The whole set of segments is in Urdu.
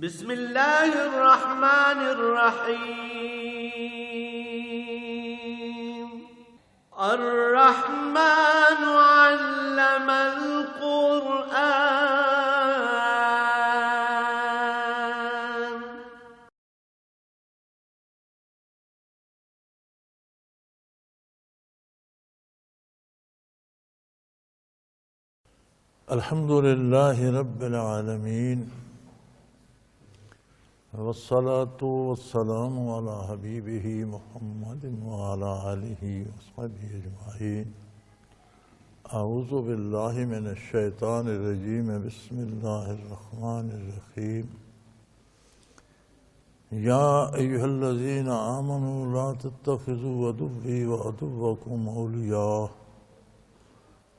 بسم الله الرحمن الرحيم. الرحمن علم القرآن. الحمد لله رب العالمين، والصلاة والسلام على حبيبه محمد وعلى آله وصحبه أجمعين. أعوذ بالله من الشيطان الرجيم. بسم الله الرحمن الرحيم. يا أيها الذين آمنوا لا تتخذوا عدوي وعدوكم أولياء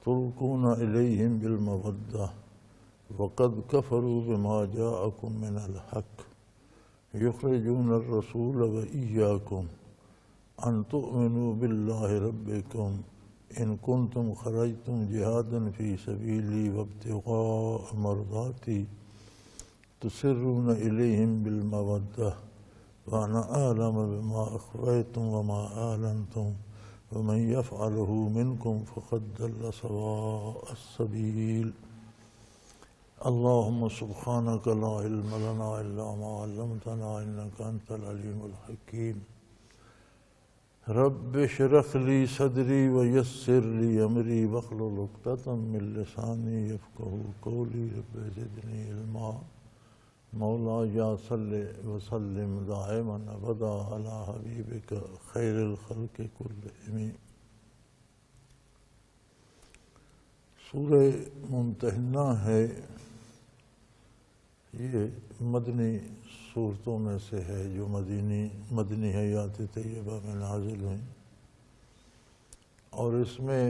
تلقون إليهم بالمودة وقد كفروا بما جاءكم من الحق يخرجون الرسول وإياكم أن تؤمنوا بالله ربكم إن كنتم خرجتم جهادا في سبيلي وابتغاء مرضاتي تسرون إليهم بالمودة وأنا أعلم بما أخفيتم وما أعلنتم ومن يفعله منكم فقد ضل سواء السبيل. اللهم سبحانك لا علم لنا إلا ما علمتنا إنك أنت العليم الحكيم. رب اشرح لي صدري ويسر لي أمري واحلل عقدة من لساني يفقهوا قولي. رب زدني علما. مولاي صل وسلم دائما ابدا على حبیبک خیر الخلق کلہم. سورہ ممتحنہ ہے، یہ مدنی صورتوں میں سے ہے جو مدنی حیات طیبہ میں نازل ہوئیں، اور اس میں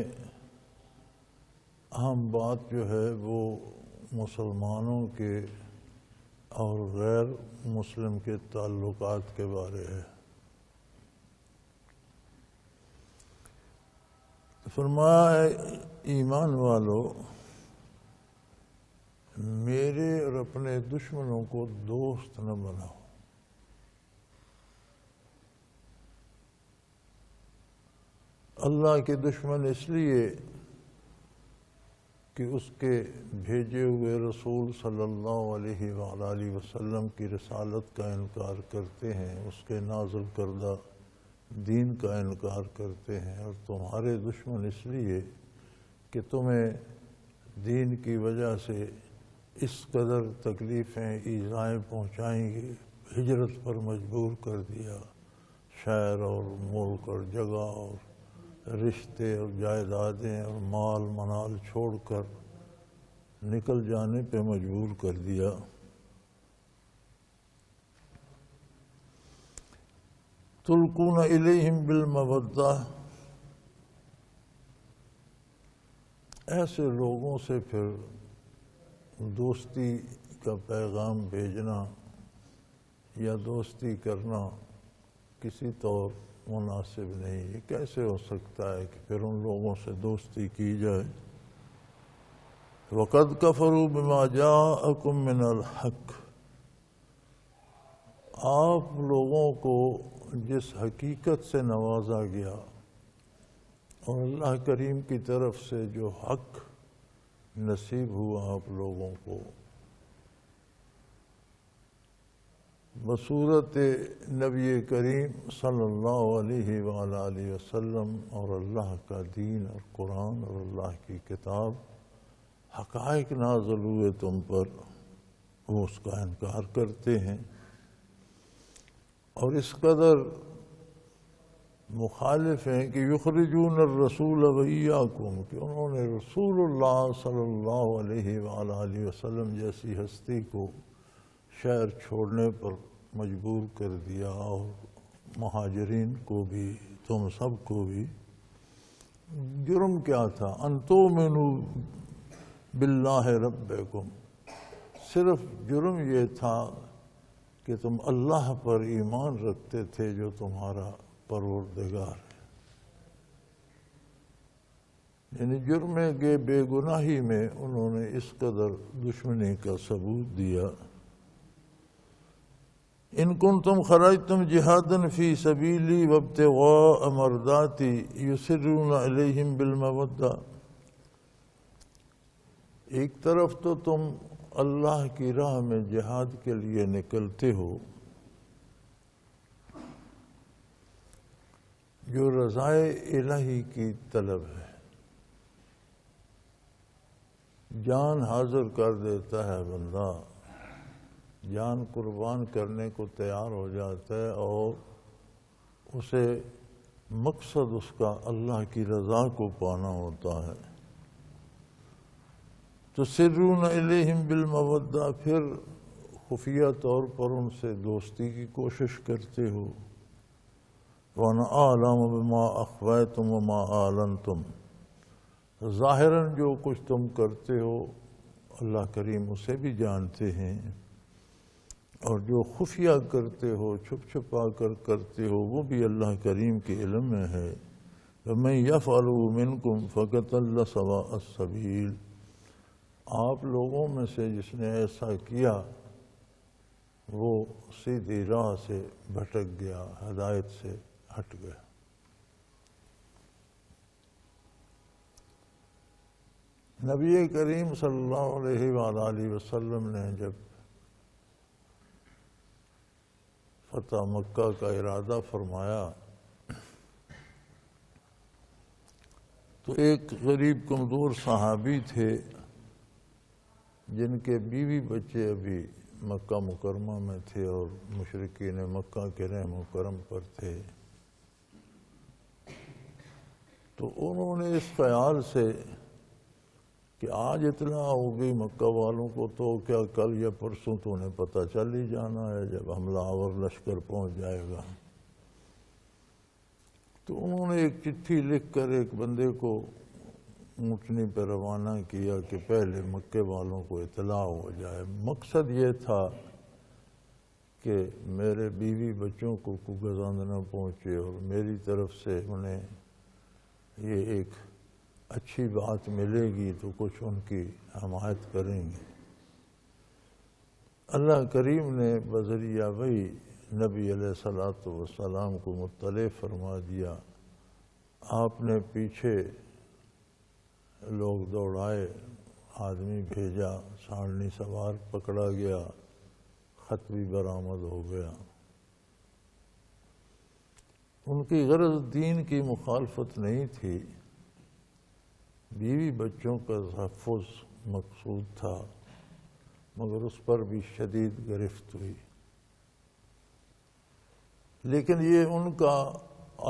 اہم بات جو ہے وہ مسلمانوں کے اور غیر مسلم کے تعلقات کے بارے ہے. فرمایا ہے ایمان والو، میرے اور اپنے دشمنوں کو دوست نہ بناؤ. اللہ کے دشمن اس لیے کہ اس کے بھیجے ہوئے رسول صلی اللہ علیہ وآلہ وسلم کی رسالت کا انکار کرتے ہیں، اس کے نازل کردہ دین کا انکار کرتے ہیں، اور تمہارے دشمن اس لیے کہ تمہیں دین کی وجہ سے اس قدر تکلیفیں ایذائیں پہنچائیں گے، ہجرت پر مجبور کر دیا، شہر اور ملک اور جگہ اور رشتے اور جائیدادیں اور مال منال چھوڑ کر نکل جانے پہ مجبور کر دیا. تلقون الیہم بالمودہ، ایسے لوگوں سے پھر دوستی کا پیغام بھیجنا یا دوستی کرنا کسی طور مناسب نہیں. یہ کیسے ہو سکتا ہے کہ پھر ان لوگوں سے دوستی کی جائے؟ وَقَدْ كَفَرُوا بِمَا جَاءَكُم مِّنَ الْحَقِّ، آپ لوگوں کو جس حقیقت سے نوازا گیا اور اللہ کریم کی طرف سے جو حق نصیب ہوا آپ لوگوں کو بصورت نبی کریم صلی اللہ علیہ وآلہ وسلم اور اللہ کا دین اور قرآن اور اللہ کی کتاب، حقائق نازل ہوئے تم پر، وہ اس کا انکار کرتے ہیں اور اس قدر مخالف ہیں کہ یخرجون الرسول وإیاکم، کہ انہوں نے رسول اللہ صلی اللہ علیہ وآلہ وسلم جیسی ہستی کو شہر چھوڑنے پر مجبور کر دیا، اور مہاجرین کو بھی، تم سب کو بھی. جرم کیا تھا؟ ان تؤمنوا باللہ ربکم، صرف جرم یہ تھا کہ تم اللہ پر ایمان رکھتے تھے جو تمہارا پروردگار ہے. یعنی جرم کے بے گناہی میں انہوں نے اس قدر دشمنی کا ثبوت دیا ان کنتم خرجتم جہادا فی سبیلی وابتغاء مرضاتی یسرون الیہم بالمودہ، ایک طرف تو تم اللہ کی راہ میں جہاد کے لیے نکلتے ہو جو رضائے الہی کی طلب ہے، جان حاضر کر دیتا ہے بندہ، جان قربان کرنے کو تیار ہو جاتا ہے، اور اسے مقصد اس کا اللہ کی رضا کو پانا ہوتا ہے۔ تسرون الیہم بالمودہ، پھر خفیہ طور پر ان سے دوستی کی کوشش کرتے ہو۔ وَأَنَا أَعْلَمُ بِمَا أَخْفَيْتُمْ وَمَا أَعْلَنْتُمْ، ظاہراً جو کچھ تم کرتے ہو اللہ کریم اسے بھی جانتے ہیں، اور جو خفیہ کرتے ہو، چھپ چھپا کر کرتے ہو، وہ بھی اللہ کریم کے علم میں ہے۔ وَمَن يَفْعَلْهُ مِنْكُمْ فَقَدْ ضَلَّ سَوَاءَ السَّبِيلِ، آپ لوگوں میں سے جس نے ایسا کیا وہ سیدھی راہ سے بھٹک گیا، ہدایت سے ہٹ گیا۔ نبی کریم صلی اللہ علیہ وآلہ وسلم نے جب فتح مکہ کا ارادہ فرمایا تو ایک غریب کمزور صحابی تھے جن کے بیوی بچے ابھی مکہ مکرمہ میں تھے اور مشرکین مکہ کے رحم و کرم پر تھے، تو انہوں نے اس خیال سے کہ آج اطلاع ہو گئی مکہ والوں کو تو کیا کل یا پرسوں تو انہیں پتہ چل ہی جانا ہے جب حملہ آور لشکر پہنچ جائے گا، تو انہوں نے ایک چٹھی لکھ کر ایک بندے کو اونٹنی پہ روانہ کیا کہ پہلے مکے والوں کو اطلاع ہو جائے۔ مقصد یہ تھا کہ میرے بیوی بچوں کو کوئی گزند نہ پہنچے اور میری طرف سے انہیں یہ ایک اچھی بات ملے گی تو کچھ ان کی حمایت کریں گے۔ اللہ کریم نے بذریعہ وحی نبی علیہ الصلوۃ والسلام کو مطلع فرما دیا، آپ نے پیچھے لوگ دوڑائے، آدمی بھیجا، سانڈنی سوار پکڑا گیا، خط بھی برآمد ہو گیا۔ ان کی غرض دین کی مخالفت نہیں تھی، بیوی بچوں کا تحفظ مقصود تھا، مگر اس پر بھی شدید گرفت ہوئی۔ لیکن یہ ان کا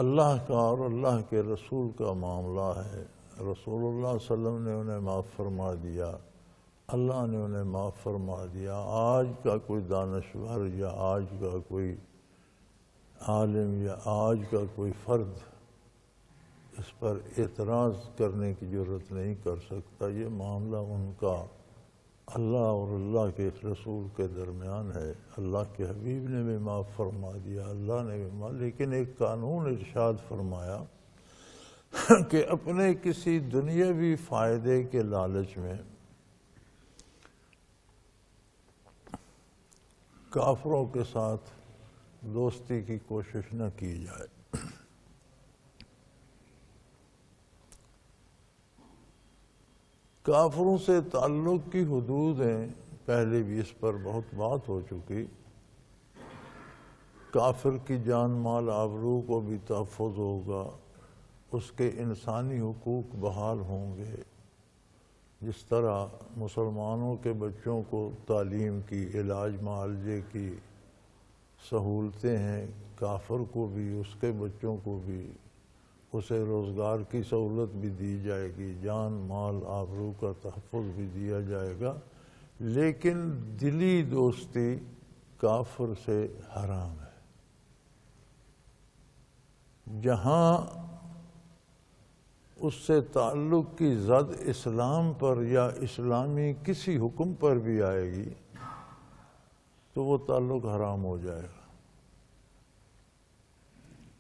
اللہ کا اور اللہ کے رسول کا معاملہ ہے، رسول اللہ صلی اللہ علیہ وسلم نے انہیں معاف فرما دیا، اللہ نے انہیں معاف فرما دیا۔ آج کا کوئی دانشور یا آج کا کوئی عالم یا آج کا کوئی فرد اس پر اعتراض کرنے کی جرات نہیں کر سکتا، یہ معاملہ ان کا اللہ اور اللہ کے رسول کے درمیان ہے۔ اللہ کے حبیب نے بھی معاف فرما دیا، اللہ نے بھی معاف، لیکن ایک قانون ارشاد فرمایا کہ اپنے کسی دنیاوی فائدے کے لالچ میں کافروں کے ساتھ دوستی کی کوشش نہ کی جائے۔ کافروں سے تعلق کی حدود ہیں، پہلے بھی اس پر بہت بات ہو چکی۔ کافر کی جان مال آبرو کو بھی تحفظ ہوگا، اس کے انسانی حقوق بحال ہوں گے، جس طرح مسلمانوں کے بچوں کو تعلیم کی، علاج معالجے کی سہولتیں ہیں، کافر کو بھی، اس کے بچوں کو بھی اسے روزگار کی سہولت بھی دی جائے گی، جان مال آبرو کا تحفظ بھی دیا جائے گا، لیکن دلی دوستی کافر سے حرام ہے۔ جہاں اس سے تعلق کی زد اسلام پر یا اسلامی کسی حکم پر بھی آئے گی تو وہ تعلق حرام ہو جائے گا۔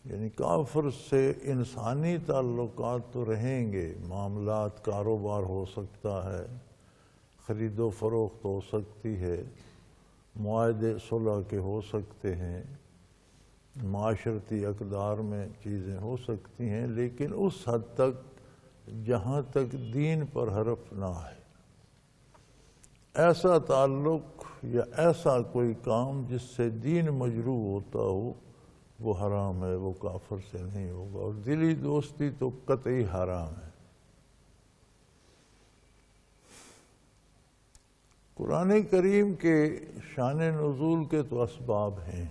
یعنی کافر سے انسانی تعلقات تو رہیں گے، معاملات، کاروبار ہو سکتا ہے، خرید و فروخت ہو سکتی ہے، معاہدے صلح کے ہو سکتے ہیں، معاشرتی اقدار میں چیزیں ہو سکتی ہیں، لیکن اس حد تک جہاں تک دین پر حرف نہ ہے۔ ایسا تعلق یا ایسا کوئی کام جس سے دین مجروح ہوتا ہو وہ حرام ہے، وہ کافر سے نہیں ہوگا، اور دلی دوستی تو قطعی حرام ہے۔ قرآن کریم کے شان نزول کے تو اسباب ہیں،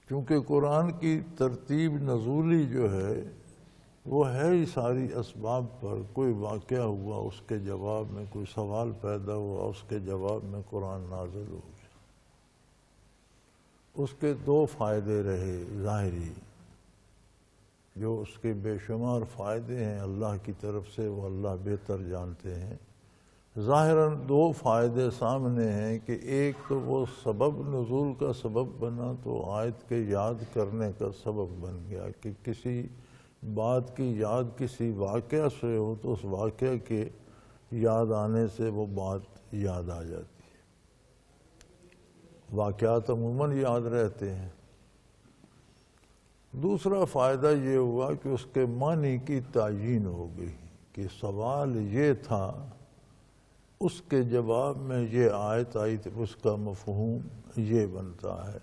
کیونکہ قرآن کی ترتیب نزولی جو ہے وہ ہے ہی ساری اسباب پر۔ کوئی واقعہ ہوا، اس کے جواب میں کوئی سوال پیدا ہوا، اس کے جواب میں قرآن نازل ہو گیا۔ اس کے دو فائدے رہے ظاہری، جو اس کے بے شمار فائدے ہیں اللہ کی طرف سے، وہ اللہ بہتر جانتے ہیں۔ ظاہراً دو فائدے سامنے ہیں کہ ایک تو وہ سبب نزول کا سبب بنا، تو آیت کے یاد کرنے کا سبب بن گیا کہ کسی بات کی یاد کسی واقعہ سے ہو تو اس واقعہ کے یاد آنے سے وہ بات یاد آ جاتی ہے۔ واقعات عموماً یاد رہتے ہیں۔ دوسرا فائدہ یہ ہوا کہ اس کے معنی کی تعیین ہو گئی کہ سوال یہ تھا، اس کے جواب میں یہ آیت آئی تھی، اس کا مفہوم یہ بنتا ہے۔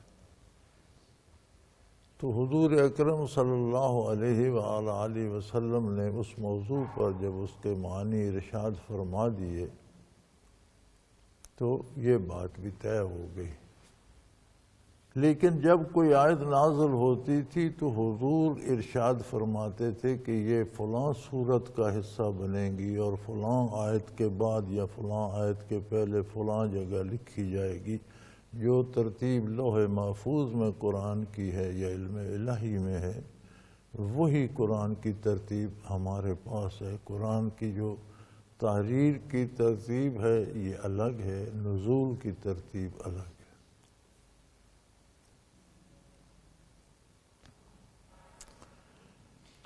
تو حضور اکرم صلی اللہ علیہ وآلہ وسلم نے اس موضوع پر جب اس کے معنی ارشاد فرما دیے تو یہ بات بھی طے ہو گئی۔ لیکن جب کوئی آیت نازل ہوتی تھی تو حضور ارشاد فرماتے تھے کہ یہ فلاں سورت کا حصہ بنے گی، اور فلاں آیت کے بعد یا فلاں آیت کے پہلے فلاں جگہ لکھی جائے گی۔ جو ترتیب لوح محفوظ میں قرآن کی ہے یا علم الہی میں ہے، وہی قرآن کی ترتیب ہمارے پاس ہے۔ قرآن کی جو تحریر کی ترتیب ہے یہ الگ ہے، نزول کی ترتیب الگ ہے۔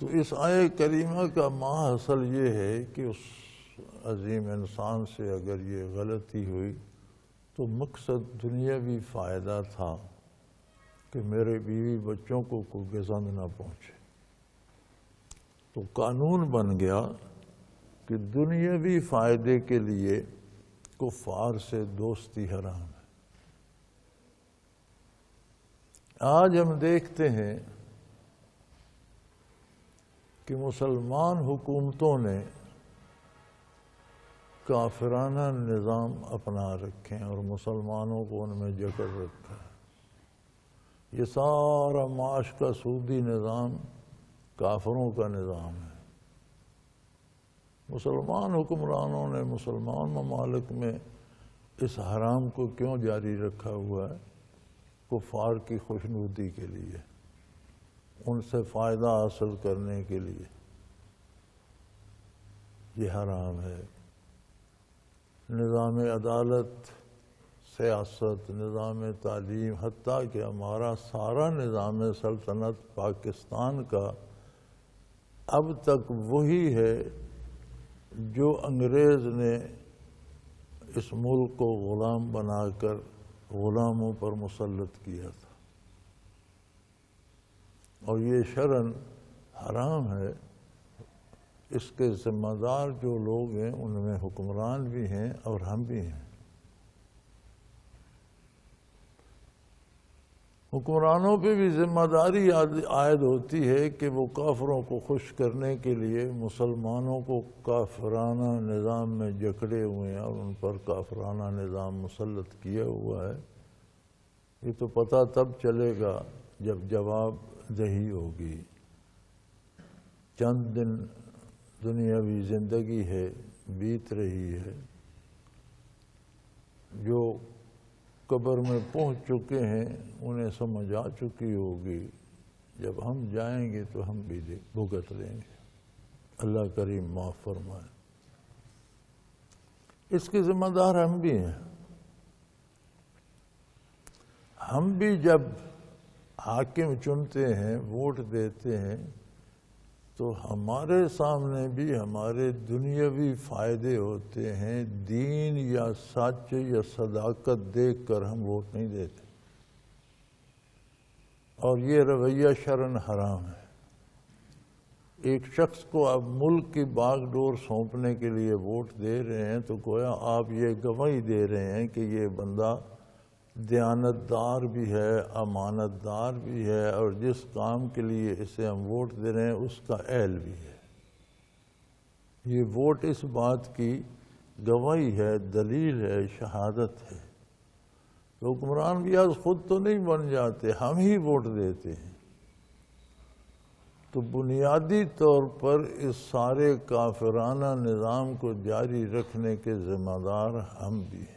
تو اس آیہ کریمہ کا ماحصل یہ ہے کہ اس عظیم انسان سے اگر یہ غلطی ہوئی تو مقصد دنیاوی فائدہ تھا کہ میرے بیوی بچوں کو کوئی گزند نہ پہنچے، تو قانون بن گیا کہ دنیاوی فائدے کے لیے کفار سے دوستی حرام ہے۔ آج ہم دیکھتے ہیں کہ مسلمان حکومتوں نے کافرانہ نظام اپنا رکھے ہیں اور مسلمانوں کو ان میں جکڑ رکھا ہے۔ یہ سارا معاش کا سودی نظام کافروں کا نظام ہے۔ مسلمان حکمرانوں نے مسلمان ممالک میں اس حرام کو کیوں جاری رکھا ہوا ہے؟ کفار کی خوشنودی کے لیے، ان سے فائدہ حاصل کرنے کے لیے یہ حرام ہے۔ نظام عدالت، سیاست، نظام تعلیم، حتیٰ کہ ہمارا سارا نظام سلطنت پاکستان کا اب تک وہی ہے جو انگریز نے اس ملک کو غلام بنا کر غلاموں پر مسلط کیا تھا، اور یہ شرعاً حرام ہے۔ اس کے ذمہ دار جو لوگ ہیں ان میں حکمران بھی ہیں اور ہم بھی ہیں۔ حکمرانوں پہ بھی ذمہ داری عائد ہوتی ہے کہ وہ کافروں کو خوش کرنے کے لیے مسلمانوں کو کافرانہ نظام میں جکڑے ہوئے ہیں اور ان پر کافرانہ نظام مسلط کیا ہوا ہے۔ یہ تو پتہ تب چلے گا جب جواب دہی ہوگی۔ چند دن دنیاوی زندگی ہے، بیت رہی ہے، جو قبر میں پہنچ چکے ہیں انہیں سمجھ آ چکی ہوگی، جب ہم جائیں گے تو ہم بھی بھگت لیں گے۔ اللہ کریم معاف فرمائے۔ اس کے ذمہ دار ہم بھی ہیں۔ ہم بھی جب حاکم چنتے ہیں، ووٹ دیتے ہیں، تو ہمارے سامنے بھی ہمارے دنیاوی فائدے ہوتے ہیں، دین یا سچ یا صداقت دیکھ کر ہم ووٹ نہیں دیتے، اور یہ رویہ شرعاً حرام ہے۔ ایک شخص کو آپ ملک کی باغ ڈور سونپنے کے لیے ووٹ دے رہے ہیں تو گویا آپ یہ گواہی دے رہے ہیں کہ یہ بندہ دیانتدار بھی ہے، امانت دار بھی ہے، اور جس کام کے لیے اسے ہم ووٹ دے رہے ہیں اس کا اہل بھی ہے۔ یہ ووٹ اس بات کی گواہی ہے، دلیل ہے، شہادت ہے۔ حکمران بھی آج خود تو نہیں بن جاتے، ہم ہی ووٹ دیتے ہیں۔ تو بنیادی طور پر اس سارے کافرانہ نظام کو جاری رکھنے کے ذمہ دار ہم بھی ہیں۔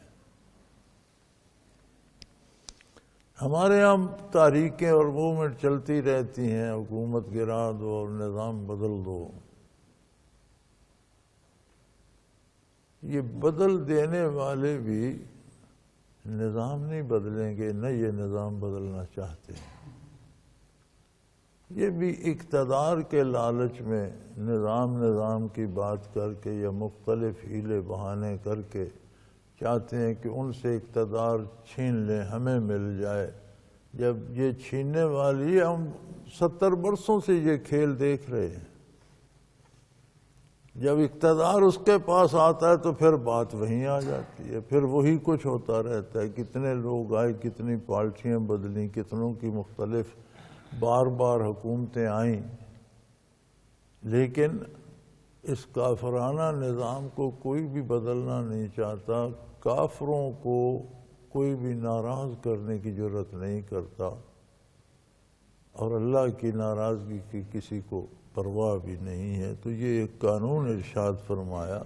ہمارے یہاں تحریکیں اور موومنٹ چلتی رہتی ہیں، حکومت گرا دو اور نظام بدل دو۔ یہ بدل دینے والے بھی نظام نہیں بدلیں گے، نہ یہ نظام بدلنا چاہتے ہیں۔ یہ بھی اقتدار کے لالچ میں نظام کی بات کر کے یا مختلف ہیلے بہانے کر کے چاہتے ہیں کہ ان سے اقتدار چھین لیں، ہمیں مل جائے۔ جب یہ چھیننے والی ہے، ہم 70 برسوں سے یہ کھیل دیکھ رہے ہیں۔ جب اقتدار اس کے پاس آتا ہے تو پھر بات وہیں آ جاتی ہے، پھر وہی کچھ ہوتا رہتا ہے۔ کتنے لوگ آئے، کتنی پارٹیاں بدلیں، کتنوں کی مختلف بار بار حکومتیں آئیں، لیکن اس کافرانہ نظام کو کوئی بھی بدلنا نہیں چاہتا۔ کافروں کو کوئی بھی ناراض کرنے کی جرات نہیں کرتا، اور اللہ کی ناراضگی کی کسی کو پرواہ بھی نہیں ہے۔ تو یہ ایک قانون ارشاد فرمایا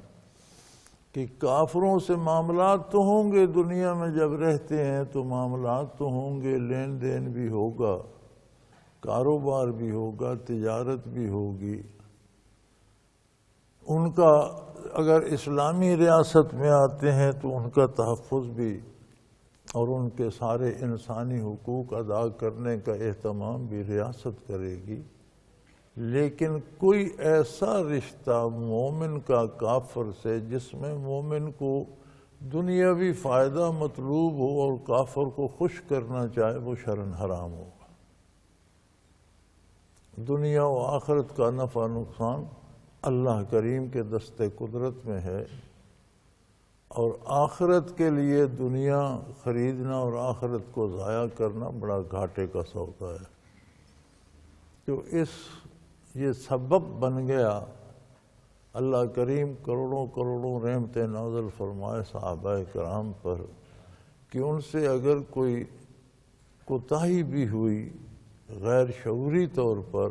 کہ کافروں سے معاملات تو ہوں گے، دنیا میں جب رہتے ہیں تو معاملات تو ہوں گے، لین دین بھی ہوگا، کاروبار بھی ہوگا، تجارت بھی ہوگی۔ ان کا اگر اسلامی ریاست میں آتے ہیں تو ان کا تحفظ بھی اور ان کے سارے انسانی حقوق ادا کرنے کا اہتمام بھی ریاست کرے گی۔ لیکن کوئی ایسا رشتہ مومن کا کافر سے جس میں مومن کو دنیاوی فائدہ مطلوب ہو اور کافر کو خوش کرنا چاہے، وہ شرعاً حرام ہوگا۔ دنیا و آخرت کا نفع نقصان اللہ کریم کے دست قدرت میں ہے، اور آخرت کے لیے دنیا خریدنا اور آخرت کو ضائع کرنا بڑا گھاٹے کا سودا ہے۔ تو یہ سبب بن گیا۔ اللہ کریم کروڑوں کروڑوں رحمتیں نازل فرمائے صحابہ کرام پر کہ ان سے اگر کوئی کوتاہی بھی ہوئی غیر شعوری طور پر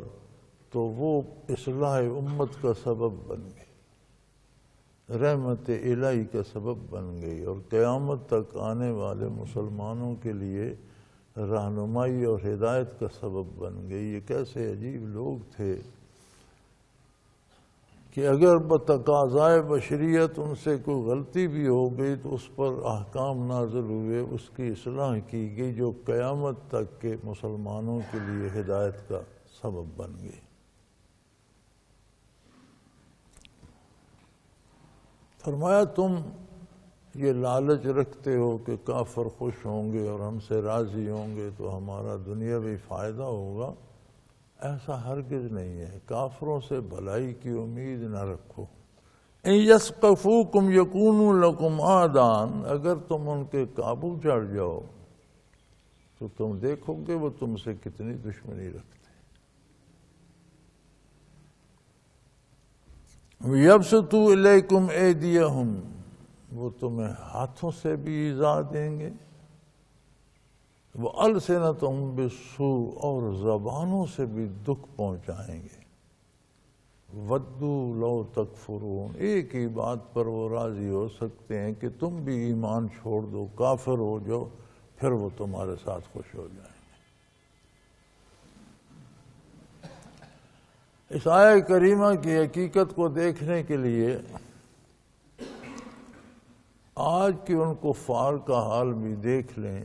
تو وہ اصلاح امت کا سبب بن گئی، رحمت الہی کا سبب بن گئی، اور قیامت تک آنے والے مسلمانوں کے لیے رہنمائی اور ہدایت کا سبب بن گئی۔ یہ کیسے عجیب لوگ تھے کہ اگر بتقاضائے بشریت ان سے کوئی غلطی بھی ہو گئی تو اس پر احکام نازل ہوئے، اس کی اصلاح کی گئی، جو قیامت تک کے مسلمانوں کے لیے ہدایت کا سبب بن گئی۔ فرمایا تم یہ لالچ رکھتے ہو کہ کافر خوش ہوں گے اور ہم سے راضی ہوں گے تو ہمارا دنیاوی فائدہ ہوگا، ایسا ہرگز نہیں ہے۔ کافروں سے بھلائی کی امید نہ رکھو۔ ان یثقفوکم یکونوا لکم اعداء، اگر تم ان کے قابو چڑھ جاؤ تو تم دیکھو گے وہ تم سے کتنی دشمنی رکھتے۔ یبسطوا الیکم ایدیہم، وہ تمہیں ہاتھوں سے بھی ایذا دیں گے، وَأَلْسِنَتُهُمْ بِالسُّوءِ، اور زبانوں سے بھی دکھ پہنچائیں گے۔ وَدُّوا لَوْ تَكْفُرُونَ، ایک ہی بات پر وہ راضی ہو سکتے ہیں کہ تم بھی ایمان چھوڑ دو، کافر ہو جاؤ، پھر وہ تمہارے ساتھ خوش ہو جائیں گے۔ اس آیہ کریمہ کی حقیقت کو دیکھنے کے لیے آج کے ان کفار کا حال بھی دیکھ لیں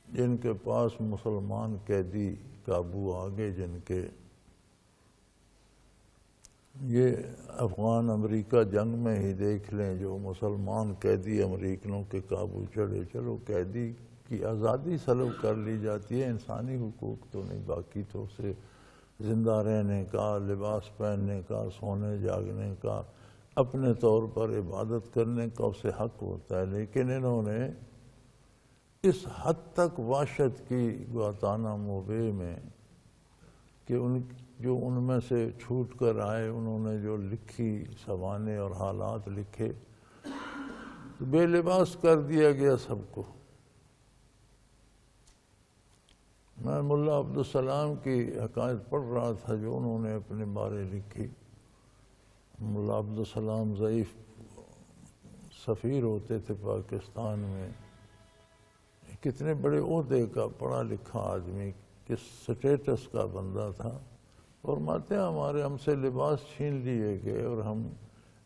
جن کے پاس مسلمان قیدی قابو آگے، جن کے یہ افغان امریکہ جنگ میں ہی دیکھ لیں، جو مسلمان قیدی امریکنوں کے قابو چڑھے، چلو قیدی کی آزادی سلب کر لی جاتی ہے، انسانی حقوق تو نہیں، باقی تو اسے زندہ رہنے کا، لباس پہننے کا، سونے جاگنے کا، اپنے طور پر عبادت کرنے کا اسے حق ہوتا ہے۔ لیکن انہوں نے اس حد تک وحشت کی گوانتانامو بے میں کہ ان میں سے چھوٹ کر آئے، انہوں نے جو لکھی سوانح اور حالات لکھے، بے لباس کر دیا گیا سب کو۔ میں ملا عبدالسلام کی حکایت پڑھ رہا تھا جو انہوں نے اپنے بارے لکھی۔ ملا عبدالسلام ضعیف سفیر ہوتے تھے پاکستان میں، کتنے بڑے عہدے کا پڑھا لکھا آدمی، کس سٹیٹس کا بندہ تھا، اور ماتے ہم سے لباس چھین لیے گئے اور ہم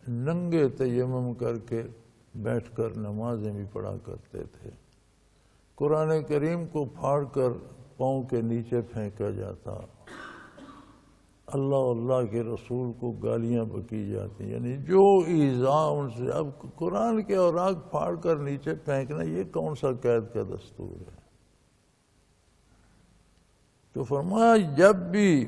ننگے تیمم کر کے بیٹھ کر نمازیں بھی پڑھا کرتے تھے۔ قرآن کریم کو پھاڑ کر پاؤں کے نیچے پھینکا جاتا، اللہ اللہ کے رسول کو گالیاں بکی جاتی، یعنی جو ایذا ان سے۔ اب قرآن کے اوراق پھاڑ کر نیچے پھینکنا، یہ کون سا قید کا دستور ہے؟ تو فرمایا جب بھی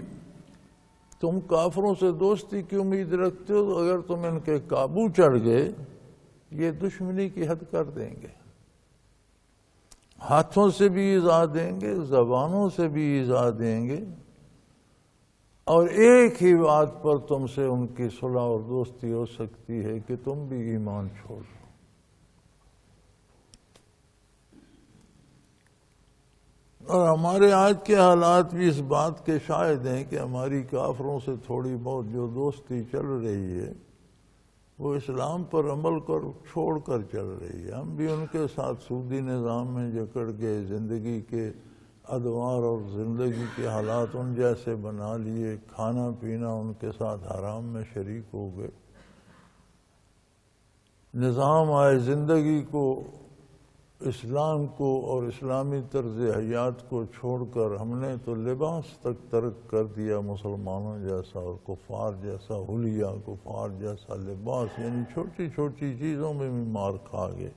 تم کافروں سے دوستی کی امید رکھتے ہو، تو اگر تم ان کے قابو چڑھ گئے، یہ دشمنی کی حد کر دیں گے، ہاتھوں سے بھی ایذا دیں گے، زبانوں سے بھی ایذا دیں گے، اور ایک ہی بات پر تم سے ان کی صلح اور دوستی ہو سکتی ہے کہ تم بھی ایمان چھوڑ دو۔ اور ہمارے آج کے حالات بھی اس بات کے شاہد ہیں کہ ہماری کافروں سے تھوڑی بہت جو دوستی چل رہی ہے، وہ اسلام پر عمل کر چھوڑ کر چل رہی ہے۔ ہم بھی ان کے ساتھ سودی نظام میں جکڑ گئے، زندگی کے ادوار اور زندگی کے حالات ان جیسے بنا لیے، کھانا پینا ان کے ساتھ حرام میں شریک ہو گئے، نظام آئے زندگی کو، اسلام کو اور اسلامی طرز حیات کو چھوڑ کر ہم نے تو لباس تک ترک کر دیا مسلمانوں جیسا، اور کفار جیسا حلیہ، کفار جیسا لباس، یعنی چھوٹی چھوٹی چیزوں میں بھی مار کھا گئے۔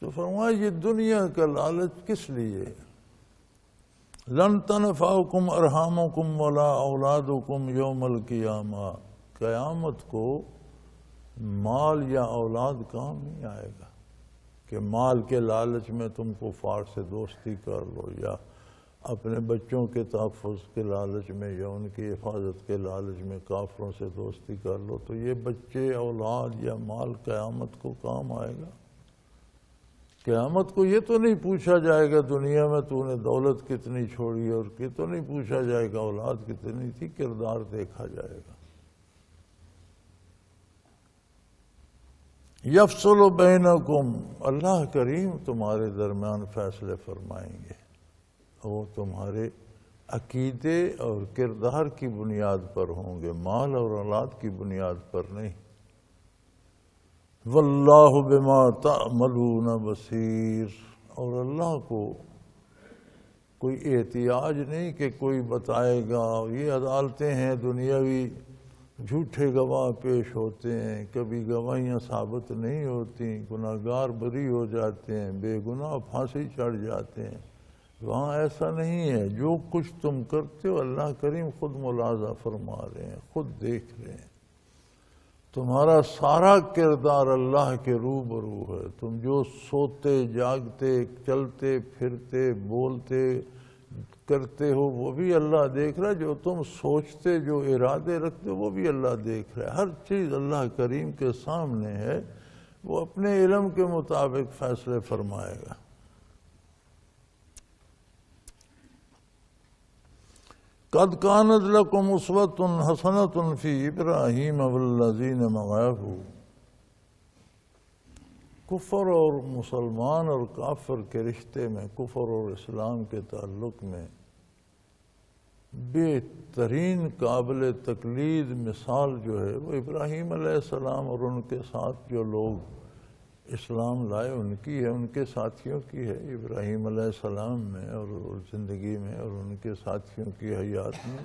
تو فرمایا یہ دنیا کا لالچ کس لیے؟ لن تنفعکم ارحامکم ولا اولادکم یوم القیامہ، قیامت کو مال یا اولاد کام نہیں آئے گا کہ مال کے لالچ میں تم کفار سے دوستی کر لو، یا اپنے بچوں کے تحفظ کے لالچ میں یا ان کی حفاظت کے لالچ میں کافروں سے دوستی کر لو، تو یہ بچے، اولاد یا مال قیامت کو کام آئے گا؟ قیامت کو یہ تو نہیں پوچھا جائے گا دنیا میں تو نے دولت کتنی چھوڑی، اور یہ تو نہیں پوچھا جائے گا اولاد کتنی تھی، کردار دیکھا جائے گا۔ یفصل بینکم، اللہ کریم تمہارے درمیان فیصلے فرمائیں گے، وہ تمہارے عقیدے اور کردار کی بنیاد پر ہوں گے، مال اور اولاد کی بنیاد پر نہیں۔ واللہ بما تعملون بصیر، اور اللہ کو کوئی احتیاج نہیں کہ کوئی بتائے گا۔ یہ عدالتیں ہیں دنیاوی، جھوٹے گواہ پیش ہوتے ہیں، کبھی گواہیاں ثابت نہیں ہوتی، گناہگار بری ہو جاتے ہیں، بے گناہ پھانسی چڑھ جاتے ہیں۔ وہاں ایسا نہیں ہے، جو کچھ تم کرتے ہو اللہ کریم خود ملاحظہ فرما رہے ہیں، خود دیکھ رہے ہیں۔ تمہارا سارا کردار اللہ کے روبرو ہے، تم جو سوتے جاگتے، چلتے پھرتے، بولتے کرتے ہو وہ بھی اللہ دیکھ رہا ہے، جو تم سوچتے، جو ارادے رکھتے وہ بھی اللہ دیکھ رہا ہے۔ ہر چیز اللہ کریم کے سامنے ہے، وہ اپنے علم کے مطابق فیصلے فرمائے گا۔ قد كانت لكم اسوة حسنة في ابراہیم والذین معه، کفر اور مسلمان اور کافر کے رشتے میں، کفر اور اسلام کے تعلق میں بہترین قابل تقلید مثال جو ہے وہ ابراہیم علیہ السلام اور ان کے ساتھ جو لوگ اسلام لائے ان کی ہے، ان کے ساتھیوں کی ہے، ابراہیم علیہ السلام میں اور زندگی میں اور ان کے ساتھیوں کی حیات میں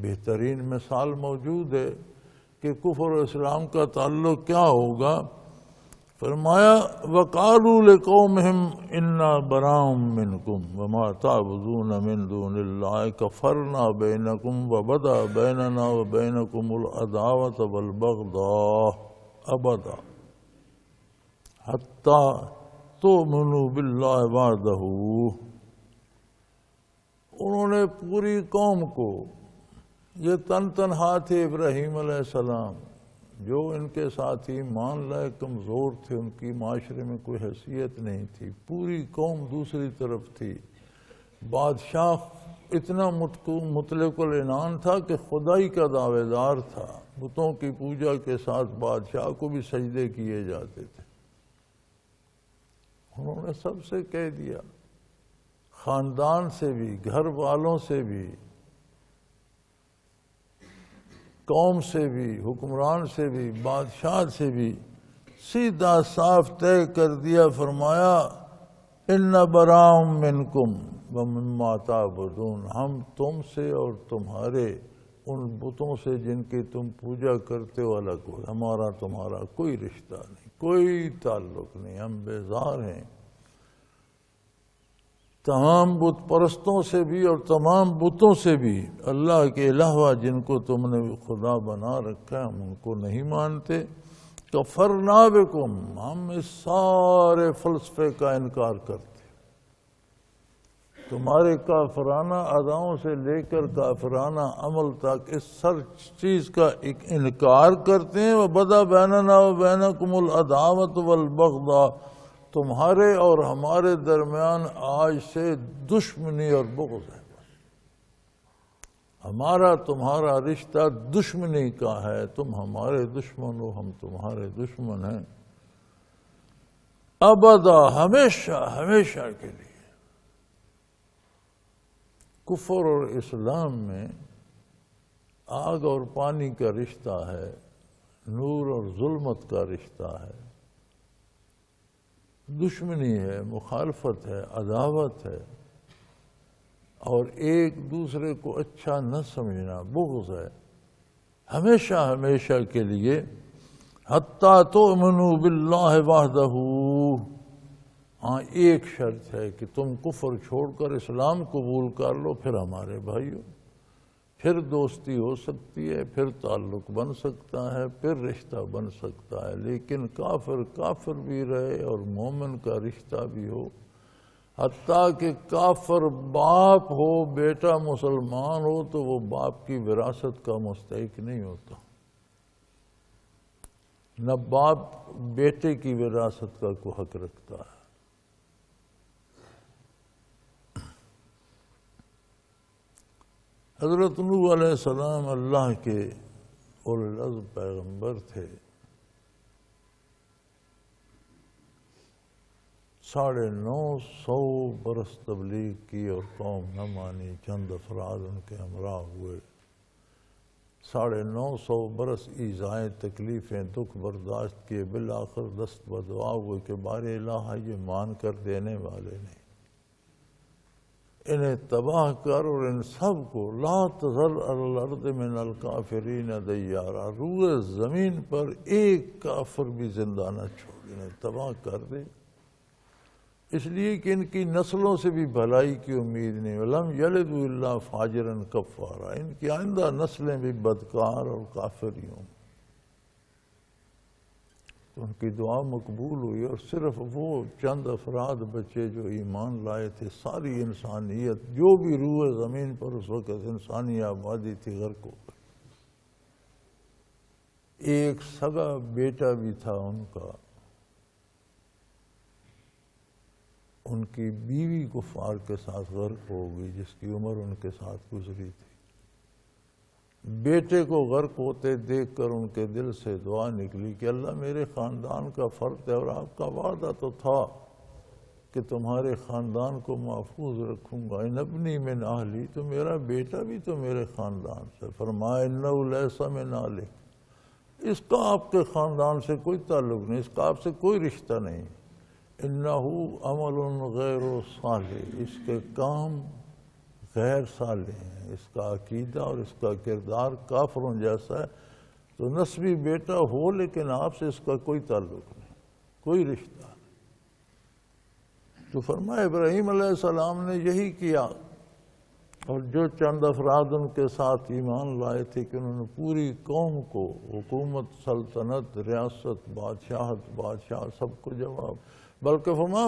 بہترین مثال موجود ہے کہ کفر و اسلام کا تعلق کیا ہوگا۔ فرمایا وَقَالُوا لِقَوْمِهِمْ إِنَّا بَرَاءٌ مِّنْكُمْ وَمَا تَعْبُدُونَ مِن دُونِ اللَّهِ كَفَرْنَا بَيْنَكُمْ وَبَدَا بَيْنَنَا وَبَيْنَكُمُ الْعَدَاوَةُ وَالْبَغْضَاءُ أَبَدًا حَتَّى تُؤْمِنُوا بِاللَّهِ وَحْدَهُ۔ انہوں نے پوری قوم کو، یہ تنہا تھے ابراہیم علیہ السلام، جو ان کے ساتھی مان لائے کمزور تھے، ان کی معاشرے میں کوئی حیثیت نہیں تھی، پوری قوم دوسری طرف تھی، بادشاہ اتنا مطلق العنان تھا کہ خدائی کا دعوے دار تھا، بتوں کی پوجا کے ساتھ بادشاہ کو بھی سجدے کیے جاتے تھے۔ انہوں نے سب سے کہہ دیا، خاندان سے بھی، گھر والوں سے بھی، قوم سے بھی، حکمران سے بھی، بادشاہ سے بھی، سیدھا صاف طے کر دیا، فرمایا اِنَّ بَرَاءٌ مِّنْكُمْ وَمِمَّا تَعْبُدُونَ، ہم تم سے اور تمہارے ان بتوں سے جن کی تم پوجا کرتے ہو الگ ہو، ہمارا تمہارا کوئی رشتہ نہیں، کوئی تعلق نہیں، ہم بیزار ہیں تمام بت پرستوں سے بھی اور تمام بتوں سے بھی، اللہ کے علاوہ جن کو تم نے خدا بنا رکھا ہے ہم ان کو نہیں مانتے۔ کفرنا بکم، ہم اس سارے فلسفے کا انکار کرتے، تمہارے کافرانہ اداؤں سے لے کر کافرانہ عمل تک اس سر چیز کا انکار کرتے ہیں۔ وَبَدَا بَيْنَنَا وَبَيْنَكُمُ الْعَدَاوَةُ وَالْبَغْضَاءُ، تمہارے اور ہمارے درمیان آج سے دشمنی اور بغض ہے، ہمارا تمہارا رشتہ دشمنی کا ہے، تم ہمارے دشمن ہو، ہم تمہارے دشمن ہیں، ابدا، ہمیشہ ہمیشہ کے لیے۔ کفر اور اسلام میں آگ اور پانی کا رشتہ ہے، نور اور ظلمت کا رشتہ ہے، دشمنی ہے، مخالفت ہے، عداوت ہے، اور ایک دوسرے کو اچھا نہ سمجھنا، بغض ہے، ہمیشہ ہمیشہ کے لیے۔ حتیٰ تؤمنوا باللہ وحدہ، ہاں ایک شرط ہے کہ تم کفر چھوڑ کر اسلام قبول کر لو، پھر ہمارے بھائیو، پھر دوستی ہو سکتی ہے، پھر تعلق بن سکتا ہے، پھر رشتہ بن سکتا ہے، لیکن کافر کافر بھی رہے اور مومن کا رشتہ بھی ہو، حتیٰ کہ کافر باپ ہو، بیٹا مسلمان ہو تو وہ باپ کی وراثت کا مستحق نہیں ہوتا، نہ باپ بیٹے کی وراثت کا کوئی حق رکھتا ہے۔ حضرت نوح علیہ السلام اللہ کے اولو العزم پیغمبر تھے، 950 برس تبلیغ کی اور قوم نہ مانی، چند افراد ان کے ہمراہ ہوئے، 950 برس ایذائیں، تکلیفیں، دکھ برداشت کیے، بالآخر دست بدعا ہوئے کہ بار الہ یہ مان کر دینے والے نہیں، انہیں تباہ کر اور ان سب کو لا تذر علی الارض من الکافرین دیارا، روئے زمین پر ایک کافر بھی زندہ نہ چھوڑ، انہیں تباہ کر دے، اس لیے کہ ان کی نسلوں سے بھی بھلائی کی امید نہیں، وَلَمْ يَلِدُوا إِلَّا فَاجِرًا كَفَّارًا، ان کی آئندہ نسلیں بھی بدکار اور کافر ہی ہوں۔ تو ان کی دعا مقبول ہوئی اور صرف وہ چند افراد بچے جو ایمان لائے تھے، ساری انسانیت جو بھی روئے زمین پر اس وقت انسانی آبادی تھی غرق ہو گئی۔ ایک سگا بیٹا بھی تھا ان کا، ان کی بیوی کفار کے ساتھ غرق ہو گئی جس کی عمر ان کے ساتھ گزری تھی، بیٹے کو غرق ہوتے دیکھ کر ان کے دل سے دعا نکلی کہ اللہ میرے خاندان کا فرد ہے اور آپ کا وعدہ تو تھا کہ تمہارے خاندان کو محفوظ رکھوں گا، ان ابنی من اہلی، تو میرا بیٹا بھی تو میرے خاندان سے، فرمایا انہ لیس من اہلک، اس کا آپ کے خاندان سے کوئی تعلق نہیں، اس کا آپ سے کوئی رشتہ نہیں۔ انہو عمل غیر صالح، اس کے کام غیر صالح ہیں، اس کا عقیدہ اور اس کا کردار کافروں جیسا ہے، تو نسبی بیٹا ہو لیکن آپ سے اس کا کوئی تعلق نہیں، کوئی رشتہ نہیں۔ تو فرمایا ابراہیم علیہ السلام نے یہی کیا، اور جو چند افراد ان کے ساتھ ایمان لائے تھے کہ انہوں نے پوری قوم کو حکومت، سلطنت، ریاست، بادشاہ سب کو جواب، بلکہ فرمایا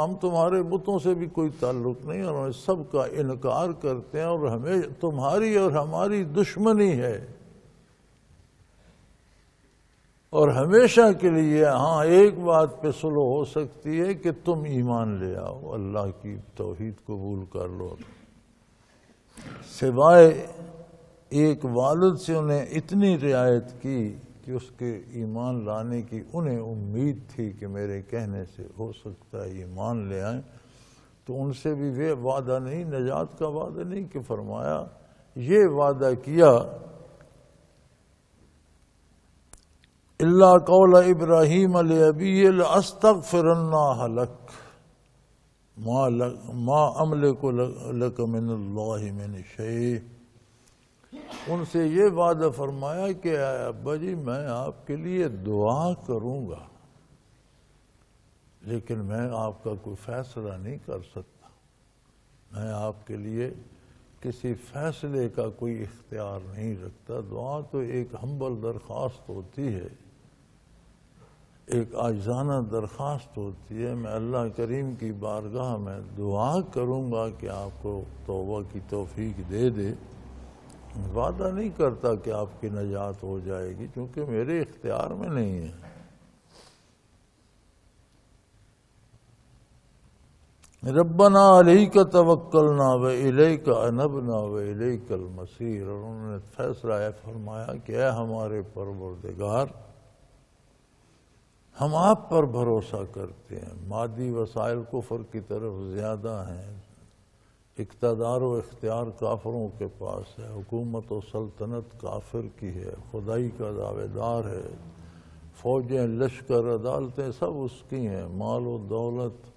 ہم تمہارے بتوں سے بھی کوئی تعلق نہیں، اور سب کا انکار کرتے ہیں، اور ہمیں تمہاری اور ہماری دشمنی ہے، اور ہمیشہ کے لیے ہاں ایک بات پہ صلح ہو سکتی ہے کہ تم ایمان لے آؤ، اللہ کی توحید قبول کر لو، سوائے ایک والد سے انہیں اتنی رعایت کی کہ اس کے ایمان لانے کی انہیں امید تھی کہ میرے کہنے سے ہو سکتا ہے ایمان لے آئیں، تو ان سے بھی وہ وعدہ نہیں، نجات کا وعدہ نہیں، کہ فرمایا یہ وعدہ کیا اللہ قول ابراہیم لأبیہ لأستغفرنہ لک ما املک لک من اللہ من شیء، ان سے یہ وعدہ فرمایا کہ ابا جی میں آپ کے لیے دعا کروں گا، لیکن میں آپ کا کوئی فیصلہ نہیں کر سکتا، میں آپ کے لیے کسی فیصلے کا کوئی اختیار نہیں رکھتا۔ دعا تو ایک ہمبل درخواست ہوتی ہے، ایک عاجزانہ درخواست ہوتی ہے، میں اللہ کریم کی بارگاہ میں دعا کروں گا کہ آپ کو توبہ کی توفیق دے دے، وعدہ نہیں کرتا کہ آپ کی نجات ہو جائے گی، کیونکہ میرے اختیار میں نہیں ہے۔ ربنا علیک توکلنا والیک انبنا والیک المصیر، اور انہوں نے فیصلہ فرمایا کہ اے ہمارے پروردگار، ہم آپ پر بھروسہ کرتے ہیں، مادی وسائل کفر کی طرف زیادہ ہیں، اقتدار و اختیار کافروں کے پاس ہے، حکومت و سلطنت کافر کی ہے، خدائی کا دعوے دار ہے، فوجیں، لشکر، عدالتیں سب اس کی ہیں، مال و دولت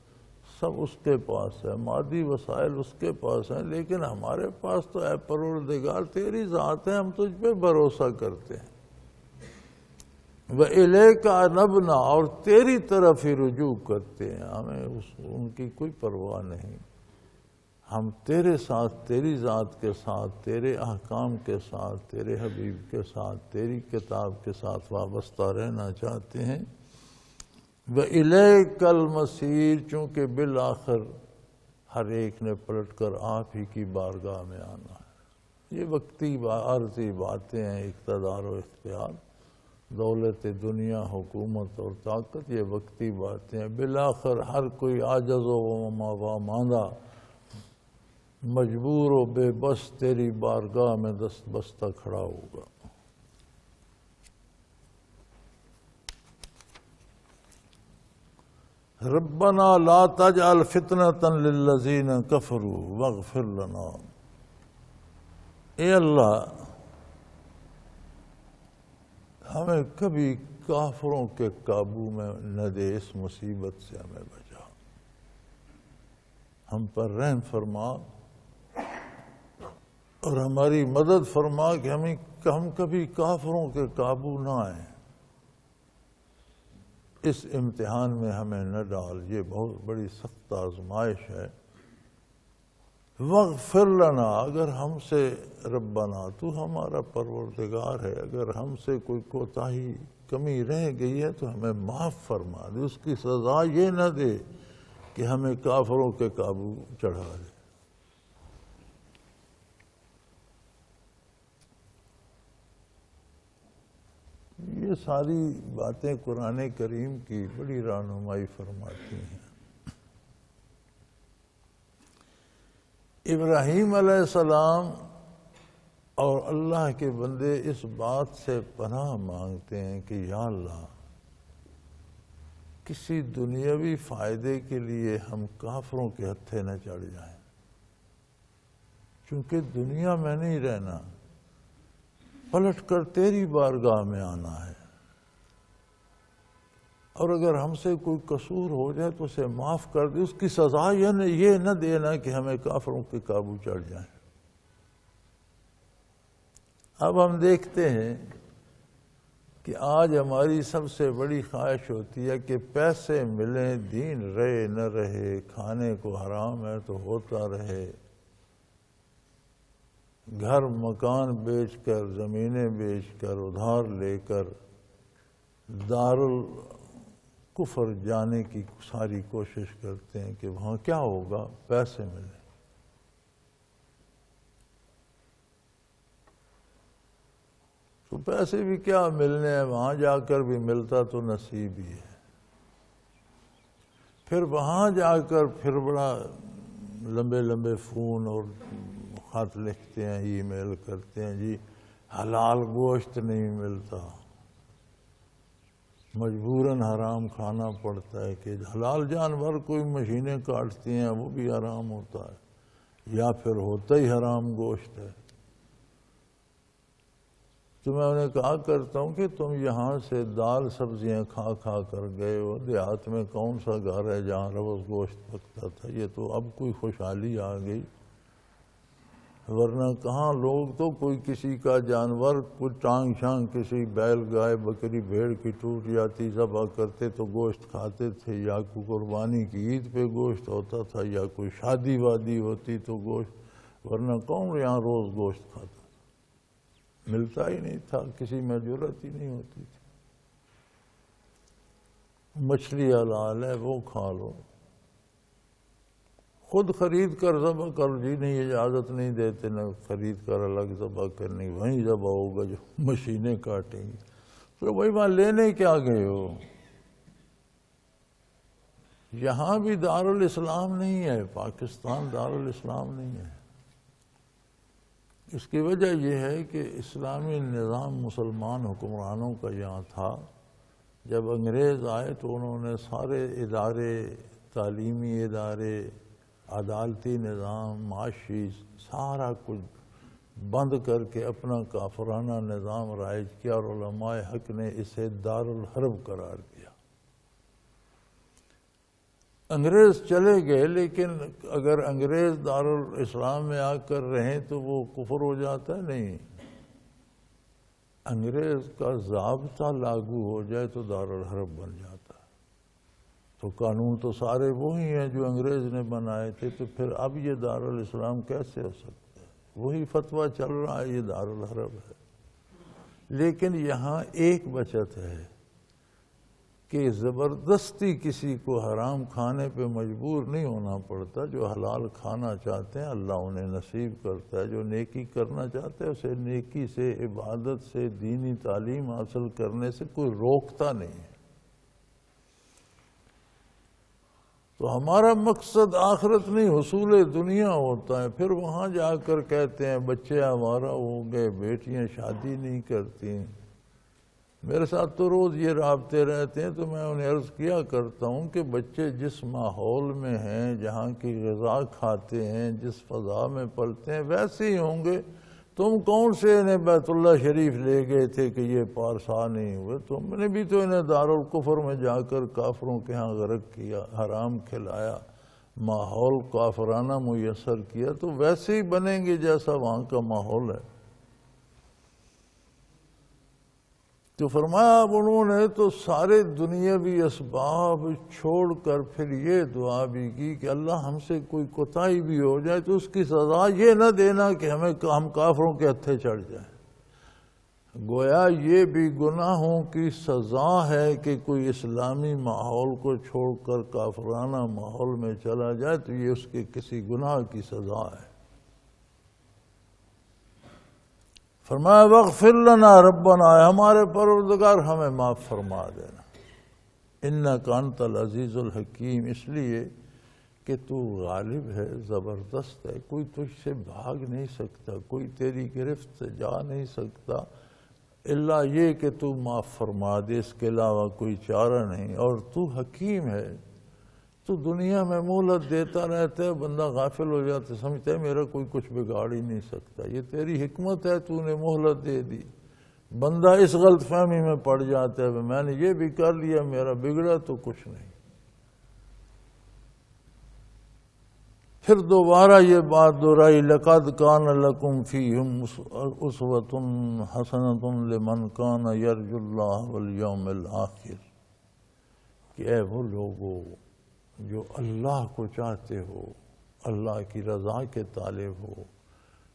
سب اس کے پاس ہے، مادی وسائل اس کے پاس ہیں، لیکن ہمارے پاس تو اے پروردگار تیری ذات ہے، ہم تجھ پہ بھروسہ کرتے ہیں، وَإِلَيْكَ أَنَبْنَا، اور تیری طرف ہی رجوع کرتے ہیں، ہمیں ان کی کوئی پرواہ نہیں، ہم تیرے ساتھ، تیری ذات کے ساتھ، تیرے احکام کے ساتھ، تیرے حبیب کے ساتھ، تیری کتاب کے ساتھ وابستہ رہنا چاہتے ہیں۔ وَإِلَيْكَ الْمَصِيرُ، چونکہ بالآخر ہر ایک نے پلٹ کر آپ ہی کی بارگاہ میں آنا ہے۔ یہ وقتی عارضی باتیں ہیں، اقتدار و اختیار، دولت دنیا، حکومت اور طاقت، یہ وقتی باتیں ہیں، بالآخر ہر کوئی عاجز و ماندہ، مجبور و بے بس تیری بارگاہ میں دست بستہ کھڑا ہوگا۔ ربنا لا تجعل فتنة للذین کفروا واغفر لنا، اے اللہ ہمیں کبھی کافروں کے قابو میں نہ دے، اس مصیبت سے ہمیں بچا، ہم پر رحم فرما اور ہماری مدد فرما کہ ہم کبھی کافروں کے قابو نہ آئیں، اس امتحان میں ہمیں نہ ڈال، یہ بہت بڑی سخت آزمائش ہے۔ واغفر لنا، اگر ہم سے ربنا، تو ہمارا پروردگار ہے، اگر ہم سے کوئی کوتاہی کمی رہ گئی ہے تو ہمیں معاف فرما دے، اس کی سزا یہ نہ دے کہ ہمیں کافروں کے قابو چڑھا دے۔ یہ ساری باتیں قرآن کریم کی بڑی رہنمائی فرماتی ہیں۔ ابراہیم علیہ السلام اور اللہ کے بندے اس بات سے پناہ مانگتے ہیں کہ یا اللہ، کسی دنیاوی فائدے کے لیے ہم کافروں کے ہتھے نہ چڑھ جائیں، چونکہ دنیا میں نہیں رہنا، پلٹ کر تیری بارگاہ میں آنا ہے، اور اگر ہم سے کوئی قصور ہو جائے تو اسے معاف کر دے۔ اس کی سزا یہ نہ دینا کہ ہمیں کافروں کے قابو چڑھ جائیں۔ اب ہم دیکھتے ہیں کہ آج ہماری سب سے بڑی خواہش ہوتی ہے کہ پیسے ملیں، دین رہے نہ رہے، کھانے کو حرام ہے تو ہوتا رہے، گھر مکان بیچ کر، زمینیں بیچ کر، ادھار لے کر دارالکفر جانے کی ساری کوشش کرتے ہیں کہ وہاں کیا ہوگا، پیسے ملیں۔ تو پیسے بھی کیا ملنے ہیں، وہاں جا کر بھی ملتا تو نصیب ہی ہے۔ پھر وہاں جا کر پھر بڑا لمبے لمبے فون اور خط لکھتے ہیں، ای میل کرتے ہیں، جی حلال گوشت نہیں ملتا، مجبوراً حرام کھانا پڑتا ہے، کہ حلال جانور کوئی مشینیں کاٹتی ہیں وہ بھی حرام ہوتا ہے، یا پھر ہوتا ہی حرام گوشت ہے۔ تو میں انہیں کہا کرتا ہوں کہ تم یہاں سے دال سبزیاں کھا کھا کر گئے ہو، دیہات میں کون سا گھر ہے جہاں روز گوشت پکتا تھا؟ یہ تو اب کوئی خوشحالی آ گئی، ورنہ کہاں لوگ تو کوئی کسی کا جانور، کوئی ٹانگ شانگ کسی بیل گائے بکری بھیڑ کی ٹوٹ جاتی ذبح کرتے تو گوشت کھاتے تھے، یا کوئی قربانی کی عید پہ گوشت ہوتا تھا، یا کوئی شادی وادی ہوتی تو گوشت، ورنہ کون یہاں روز گوشت کھاتا؟ ملتا ہی نہیں تھا، کسی میں جرات ہی نہیں ہوتی تھی۔ مچھلی حلال ہے وہ کھا لو، خود خرید کر ذبح کر، جی نہیں اجازت نہیں دیتے نہ خرید کر الگ ذبح کرنی، وہیں ذبح ہوگا جو مشینیں کاٹیں گی۔ تو وہی وہاں لینے کیا گئے ہو؟ یہاں بھی دارالاسلام نہیں ہے، پاکستان دارالاسلام نہیں ہے۔ اس کی وجہ یہ ہے کہ اسلامی نظام مسلمان حکمرانوں کا یہاں تھا، جب انگریز آئے تو انہوں نے سارے ادارے، تعلیمی ادارے، عدالتی نظام، معاشی سارا کچھ بند کر کے اپنا کافرانہ نظام رائج کیا، اور علماء حق نے اسے دارالحرب قرار دیا۔ انگریز چلے گئے، لیکن اگر انگریز دارالاسلام میں آ کر رہیں تو وہ کفر ہو جاتا ہے؟ نہیں، انگریز کا ضابطہ لاگو ہو جائے تو دارالحرب بن جاتا ہے۔ تو قانون تو سارے وہی ہیں جو انگریز نے بنائے تھے، تو پھر اب یہ دارالاسلام کیسے ہو سکتا ہے؟ وہی فتویٰ چل رہا ہے، یہ دارالحرب ہے۔ لیکن یہاں ایک بچت ہے کہ زبردستی کسی کو حرام کھانے پہ مجبور نہیں ہونا پڑتا۔ جو حلال کھانا چاہتے ہیں اللہ انہیں نصیب کرتا ہے، جو نیکی کرنا چاہتے ہیں اسے نیکی سے، عبادت سے، دینی تعلیم حاصل کرنے سے کوئی روکتا نہیں ہے۔ تو ہمارا مقصد آخرت نہیں، حصول دنیا ہوتا ہے۔ پھر وہاں جا کر کہتے ہیں بچے ہمارا ہو گئے، بیٹیاں شادی نہیں کرتی۔ میرے ساتھ تو روز یہ رابطے رہتے ہیں، تو میں انہیں عرض کیا کرتا ہوں کہ بچے جس ماحول میں ہیں، جہاں کی غذا کھاتے ہیں، جس فضا میں پلتے ہیں، ویسے ہی ہوں گے۔ تم کون سے انہیں بیت اللہ شریف لے گئے تھے کہ یہ پارسا نہیں ہوئے؟ تم نے بھی تو انہیں دارالکفر میں جا کر کافروں کے ہاں غرق کیا، حرام کھلایا، ماحول کافرانہ میسر کیا، تو ویسے ہی بنیں گے جیسا وہاں کا ماحول ہے۔ تو فرمایا اب انہوں نے تو سارے دنیاوی اسباب چھوڑ کر پھر یہ دعا بھی کی کہ اللہ ہم سے کوئی کوتاہی بھی ہو جائے تو اس کی سزا یہ نہ دینا کہ ہم کافروں کے ہتھے چڑھ جائیں۔ گویا یہ بھی گناہوں کی سزا ہے کہ کوئی اسلامی ماحول کو چھوڑ کر کافرانہ ماحول میں چلا جائے تو یہ اس کے کسی گناہ کی سزا ہے۔ فرمایا وَاغْفِرْ لَنَا رَبَّنَا، ہمارے پروردگار ہمیں معاف فرما دینا، اِنَّكَ أَنْتَ الْعَزِيزُ الْحَكِيمُ، اس لیے کہ تو غالب ہے، زبردست ہے، کوئی تجھ سے بھاگ نہیں سکتا، کوئی تیری گرفت سے جا نہیں سکتا، الا یہ کہ تو معاف فرما دے، اس کے علاوہ کوئی چارہ نہیں، اور تو حکیم ہے۔ تو دنیا میں مہلت دیتا رہتا ہے، بندہ غافل ہو جاتا ہے، سمجھتا ہے میرا کوئی کچھ بگاڑ ہی نہیں سکتا، یہ تیری حکمت ہے، تو نے مہلت دے دی۔ بندہ اس غلط فہمی میں پڑ جاتا ہے میں نے یہ بھی کر لیا میرا بگڑا تو کچھ نہیں. پھر دوبارہ یہ بات دہرائی لقد کان لکم فیہم اسوۃ حسنۃ لمن کان یرجو اللہ والیوم الآخر، کہ اے وہ لوگو جو اللہ کو چاہتے ہو، اللہ کی رضا کے طالب ہو،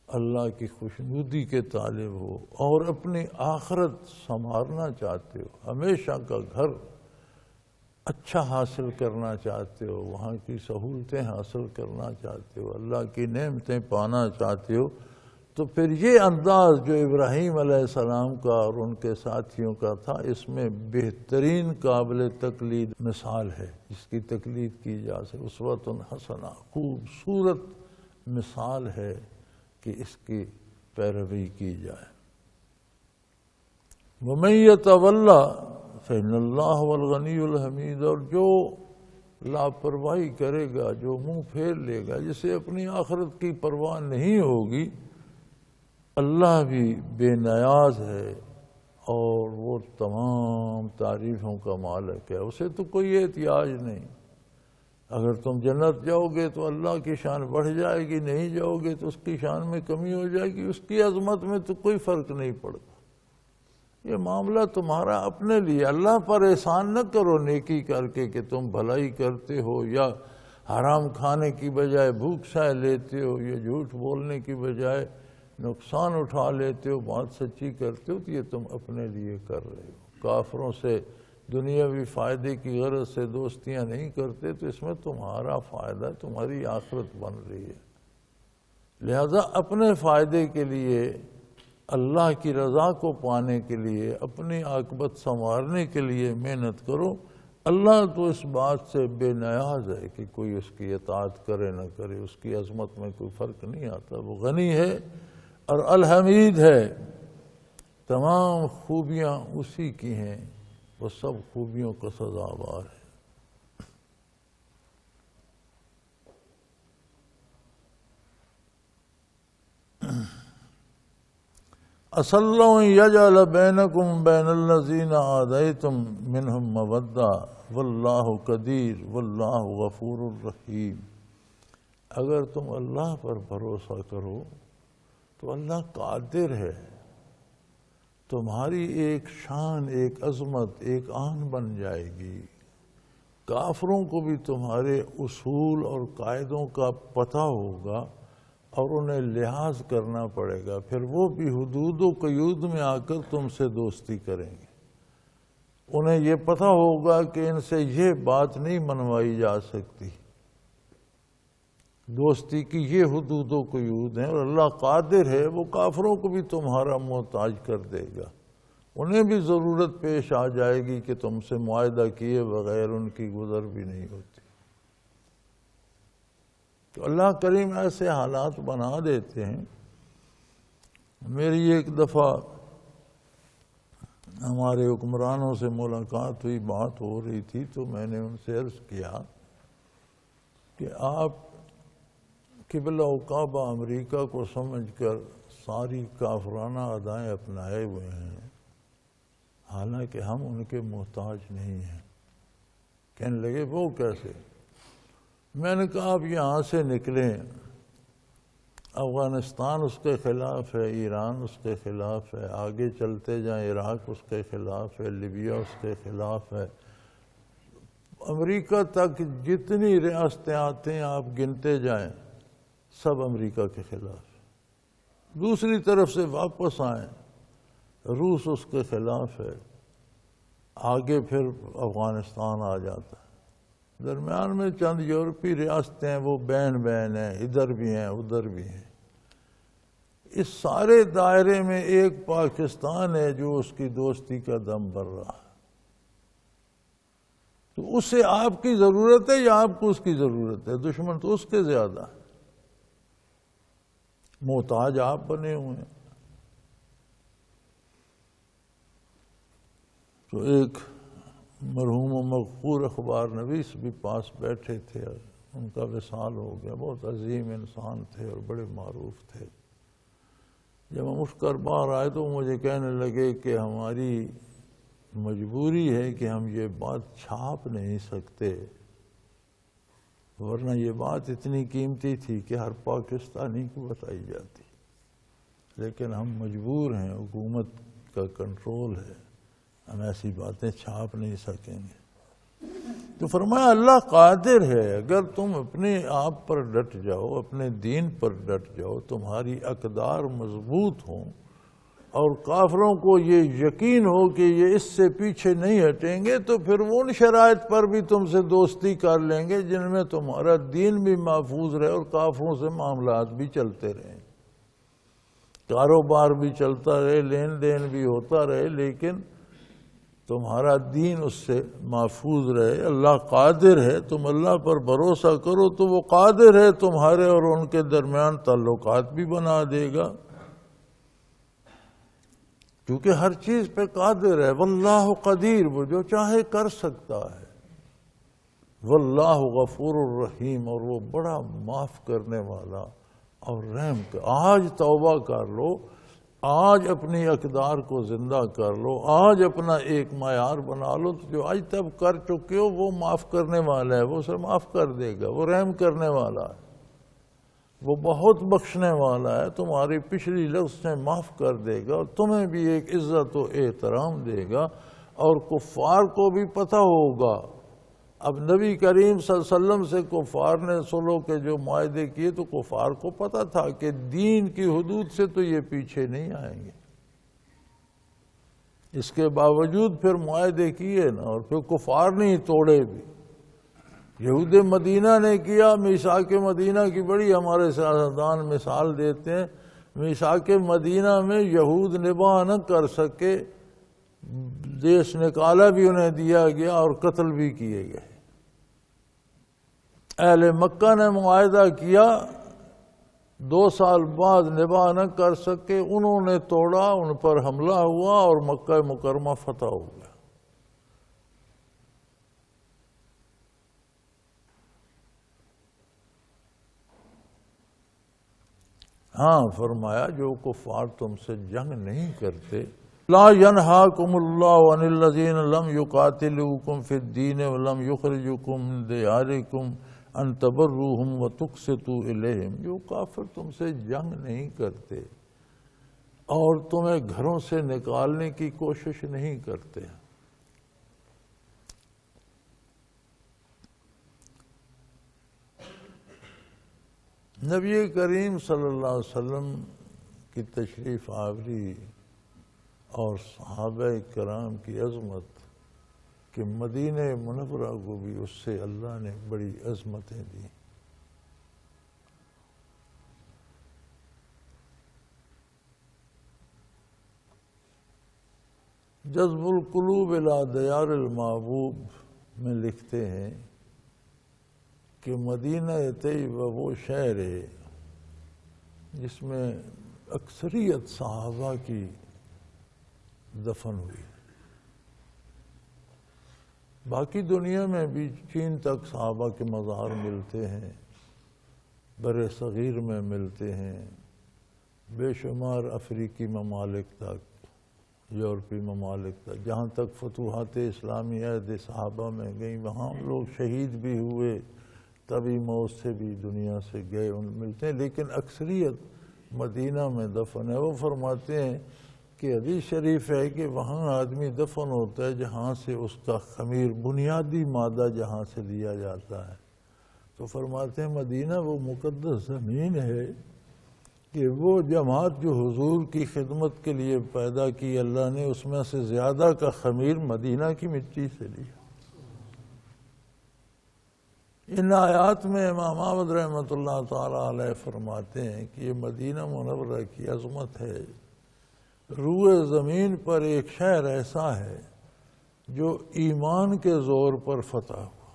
اللہ کی خوشنودی کے طالب ہو، اور اپنی آخرت سنوارنا چاہتے ہو، ہمیشہ کا گھر اچھا حاصل کرنا چاہتے ہو، وہاں کی سہولتیں حاصل کرنا چاہتے ہو، اللہ کی نعمتیں پانا چاہتے ہو، تو پھر یہ انداز جو ابراہیم علیہ السلام کا اور ان کے ساتھیوں کا تھا، اس میں بہترین قابل تقلید مثال ہے جس کی تقلید کی جا سکے. اسوۃ حسنہ خوبصورت مثال ہے کہ اس کی پیروی کی جائے. وَمَن يَتَوَلَّ فَإِنَّ اللَّهَ هُوَ الْغَنِيُّ الْحَمِيدُ، اور جو لاپرواہی کرے گا، جو منہ پھیر لے گا، جسے اپنی آخرت کی پرواہ نہیں ہوگی، اللہ بھی بے نیاز ہے اور وہ تمام تعریفوں کا مالک ہے، اسے تو کوئی احتیاج نہیں. اگر تم جنت جاؤ گے تو اللہ کی شان بڑھ جائے گی، نہیں جاؤ گے تو اس کی شان میں کمی ہو جائے گی، اس کی عظمت میں تو کوئی فرق نہیں پڑتا. یہ معاملہ تمہارا اپنے لیے، اللہ پر احسان نہ کرو نیکی کر کے کہ تم بھلائی کرتے ہو یا حرام کھانے کی بجائے بھوک سہ لیتے ہو یا جھوٹ بولنے کی بجائے نقصان اٹھا لیتے ہو، بات سچی کرتے ہو، تو یہ تم اپنے لیے کر رہے ہو. کافروں سے دنیاوی فائدے کی غرض سے دوستیاں نہیں کرتے تو اس میں تمہارا فائدہ، تمہاری آخرت بن رہی ہے. لہذا اپنے فائدے کے لیے، اللہ کی رضا کو پانے کے لیے، اپنی عاقبت سنوارنے کے لیے محنت کرو. اللہ تو اس بات سے بے نیاز ہے کہ کوئی اس کی اطاعت کرے نہ کرے، اس کی عظمت میں کوئی فرق نہیں آتا. وہ غنی ہے اور الحمید ہے، تمام خوبیاں اسی کی ہیں، وہ سب خوبیوں کا سزاوار ہے. عسى الله أن يجعل بينكم وبين الذين عاديتم منهم مودة والله قدير والله غفور رحيم. اگر تم اللہ پر بھروسہ کرو تو اللہ قادر ہے، تمہاری ایک شان، ایک عظمت، ایک آن بن جائے گی. کافروں کو بھی تمہارے اصول اور قاعدوں کا پتہ ہوگا اور انہیں لحاظ کرنا پڑے گا، پھر وہ بھی حدود و قیود میں آ کر تم سے دوستی کریں گے. انہیں یہ پتہ ہوگا کہ ان سے یہ بات نہیں منوائی جا سکتی، دوستی کی یہ حدود و قیود ہیں، اور اللہ قادر ہے، وہ کافروں کو بھی تمہارا محتاج کر دے گا. انہیں بھی ضرورت پیش آ جائے گی کہ تم سے معاہدہ کیے بغیر ان کی گزر بھی نہیں ہوتی. تو اللہ کریم ایسے حالات بنا دیتے ہیں. میری ایک دفعہ ہمارے حکمرانوں سے ملاقات ہوئی، بات ہو رہی تھی، تو میں نے ان سے عرض کیا کہ آپ قبلہ و کعبہ امریکہ کو سمجھ کر ساری کافرانہ ادائیں اپنائے ہوئے ہیں، حالانکہ ہم ان کے محتاج نہیں ہیں. کہنے لگے وہ کیسے؟ میں نے کہا آپ یہاں سے نکلیں، افغانستان اس کے خلاف ہے، ایران اس کے خلاف ہے، آگے چلتے جائیں عراق اس کے خلاف ہے، لیبیا اس کے خلاف ہے، امریکہ تک جتنی ریاستیں آتے ہیں آپ گنتے جائیں، سب امریکہ کے خلاف. دوسری طرف سے واپس آئیں، روس اس کے خلاف ہے، آگے پھر افغانستان آ جاتا ہے، درمیان میں چند یورپی ریاستیں ہیں، وہ بین بین ہیں، ادھر بھی ہیں ادھر بھی ہیں. اس سارے دائرے میں ایک پاکستان ہے جو اس کی دوستی کا دم بھر رہا ہے. تو اس سے آپ کی ضرورت ہے یا آپ کو اس کی ضرورت ہے؟ دشمن تو اس کے زیادہ ہے، محتاج آپ بنے ہوئے ہیں. تو ایک مرحوم و مغفور اخبار نویس بھی پاس بیٹھے تھے، ان کا وصال ہو گیا، بہت عظیم انسان تھے اور بڑے معروف تھے. جب ہم اٹھ کر باہر آئے تو مجھے کہنے لگے کہ ہماری مجبوری ہے کہ ہم یہ بات چھاپ نہیں سکتے، ورنہ یہ بات اتنی قیمتی تھی کہ ہر پاکستانی کو بتائی جاتی، لیکن ہم مجبور ہیں، حکومت کا کنٹرول ہے، ہم ایسی باتیں چھاپ نہیں سکیں گے۔ تو فرمایا اللہ قادر ہے، اگر تم اپنے آپ پر ڈٹ جاؤ، اپنے دین پر ڈٹ جاؤ، تمہاری اقدار مضبوط ہوں اور کافروں کو یہ یقین ہو کہ یہ اس سے پیچھے نہیں ہٹیں گے، تو پھر ان شرائط پر بھی تم سے دوستی کر لیں گے جن میں تمہارا دین بھی محفوظ رہے اور کافروں سے معاملات بھی چلتے رہیں، کاروبار بھی چلتا رہے، لین دین بھی ہوتا رہے، لیکن تمہارا دین اس سے محفوظ رہے۔ اللہ قادر ہے، تم اللہ پر بھروسہ کرو تو وہ قادر ہے تمہارے اور ان کے درمیان تعلقات بھی بنا دے گا، کیونکہ ہر چیز پہ قادر ہے۔ واللہ قدیر، وہ جو چاہے کر سکتا ہے۔ واللہ غفور الرحیم، اور وہ بڑا معاف کرنے والا اور رحم کا۔ آج توبہ کر لو، آج اپنی اقدار کو زندہ کر لو، آج اپنا ایک معیار بنا لو، تو جو آج تک کر چکے ہو وہ معاف کرنے والا ہے، وہ اسے معاف کر دے گا، وہ رحم کرنے والا ہے، وہ بہت بخشنے والا ہے، تمہاری پچھلی لفظ سے معاف کر دے گا اور تمہیں بھی ایک عزت و احترام دے گا، اور کفار کو بھی پتہ ہوگا۔ اب نبی کریم صلی اللہ علیہ وسلم سے کفار نے صلح کے جو معاہدے کیے تو کفار کو پتہ تھا کہ دین کی حدود سے تو یہ پیچھے نہیں آئیں گے، اس کے باوجود پھر معاہدے کیے نا، اور پھر کفار نہیں توڑے بھی۔ یہود مدینہ نے کیا، میثاق مدینہ کی بڑی ہمارے سیاستدان مثال دیتے ہیں، میثاق مدینہ میں یہود نباہ نہ کر سکے، دیش نکالا بھی انہیں دیا گیا اور قتل بھی کیے گئے۔ اہل مکہ نے معاہدہ کیا، 2 سال بعد نباہ نہ کر سکے، انہوں نے توڑا، ان پر حملہ ہوا اور مکہ مکرمہ فتح ہو گیا۔ ہاں فرمایا جو کفار تم سے جنگ نہیں کرتے، لا ینہاکم اللہ عن الذین لم یقاتلوکم فی الدین ولم یخرجوکم من دیارکم ان تبروہم وتقسطوا الیہم، جو کافر تم سے جنگ نہیں کرتے اور تمہیں گھروں سے نکالنے کی کوشش نہیں کرتے۔ نبی کریم صلی اللہ علیہ وسلم کی تشریف آوری اور صحابہ کرام کی عظمت کہ مدینہ منورہ کو بھی اس سے اللہ نے بڑی عظمتیں دی۔ جذب القلوب الی دیار المحبوب میں لکھتے ہیں کہ مدینہ طیبہ وہ شہر ہے جس میں اکثریت صحابہ کی دفن ہوئی۔ باقی دنیا میں بھی چین تک صحابہ کے مزار ملتے ہیں، بر صغیر میں ملتے ہیں، بے شمار افریقی ممالک تک، یورپی ممالک تک، جہاں تک فتوحات اسلامی عہد صحابہ میں گئیں وہاں لوگ شہید بھی ہوئے، تبھی موت سے بھی دنیا سے گئے، ان ملتے ہیں، لیکن اکثریت مدینہ میں دفن ہے۔ وہ فرماتے ہیں کہ حدیث شریف ہے کہ وہاں آدمی دفن ہوتا ہے جہاں سے اس کا خمیر، بنیادی مادہ جہاں سے لیا جاتا ہے۔ تو فرماتے ہیں مدینہ وہ مقدس زمین ہے کہ وہ جماعت جو حضور کی خدمت کے لیے پیدا کی اللہ نے، اس میں سے زیادہ کا خمیر مدینہ کی مٹی سے لیا۔ ان آیات میں امام احمد رحمۃ اللہ تعالی علیہ فرماتے ہیں کہ یہ مدینہ منورہ کی عظمت ہے۔ روئے زمین پر ایک شہر ایسا ہے جو ایمان کے زور پر فتح ہوا،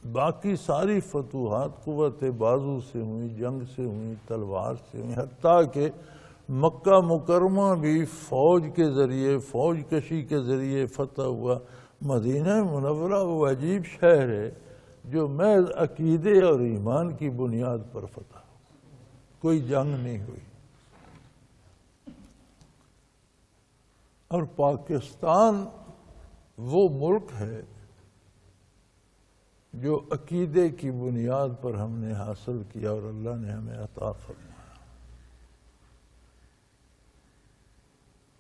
باقی ساری فتوحات قوت بازو سے ہوئی، جنگ سے ہوئی، تلوار سے ہوئی، حتیٰ کہ مکہ مکرمہ بھی فوج کے ذریعے، فوج کشی کے ذریعے فتح ہوا۔ مدینہ منورہ وہ عجیب شہر ہے جو محض عقیدے اور ایمان کی بنیاد پر فتح ہوا، کوئی جنگ نہیں ہوئی۔ اور پاکستان وہ ملک ہے جو عقیدے کی بنیاد پر ہم نے حاصل کیا اور اللہ نے ہمیں عطا فرمایا،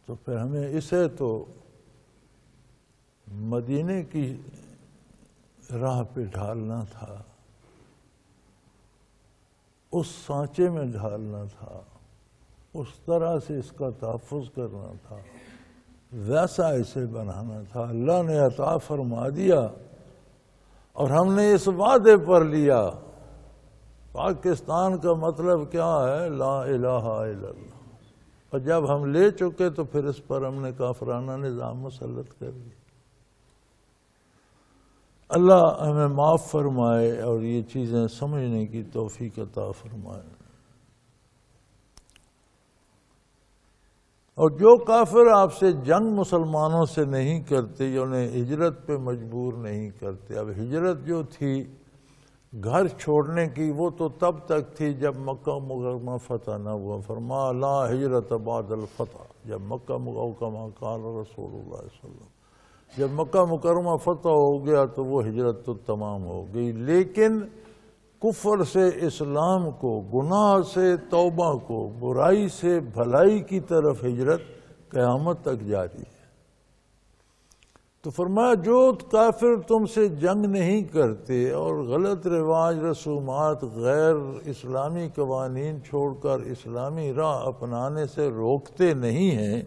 تو پھر ہمیں اسے تو مدینے کی راہ پہ ڈھالنا تھا، اس سانچے میں ڈھالنا تھا، اس طرح سے اس کا تحفظ کرنا تھا، ویسا اسے بنانا تھا۔ اللہ نے عطا فرما دیا اور ہم نے اس وعدے پر لیا۔ پاکستان کا مطلب کیا ہے؟ لا الہ الا اللہ۔ اور جب ہم لے چکے تو پھر اس پر ہم نے کافرانہ نظام مسلط کر دیا۔ اللہ ہمیں معاف فرمائے اور یہ چیزیں سمجھنے کی توفیق عطا فرمائے۔ اور جو کافر آپ سے جنگ مسلمانوں سے نہیں کرتے یا انہیں ہجرت پہ مجبور نہیں کرتے، اب ہجرت جو تھی گھر چھوڑنے کی وہ تو تب تک تھی جب مکہ مکرمہ فتح نہ ہوا۔ فرمایا لا ہجرت بعد الفتح، جب مکہ مکرمہ قال رسول اللہ صلی اللہ علیہ وسلم، جب مکہ مکرمہ فتح ہو گیا تو وہ ہجرت تو تمام ہو گئی، لیکن کفر سے اسلام کو، گناہ سے توبہ کو، برائی سے بھلائی کی طرف ہجرت قیامت تک جاری ہے۔ تو فرمایا جو کافر تم سے جنگ نہیں کرتے اور غلط رواج رسومات غیر اسلامی قوانین چھوڑ کر اسلامی راہ اپنانے سے روکتے نہیں ہیں،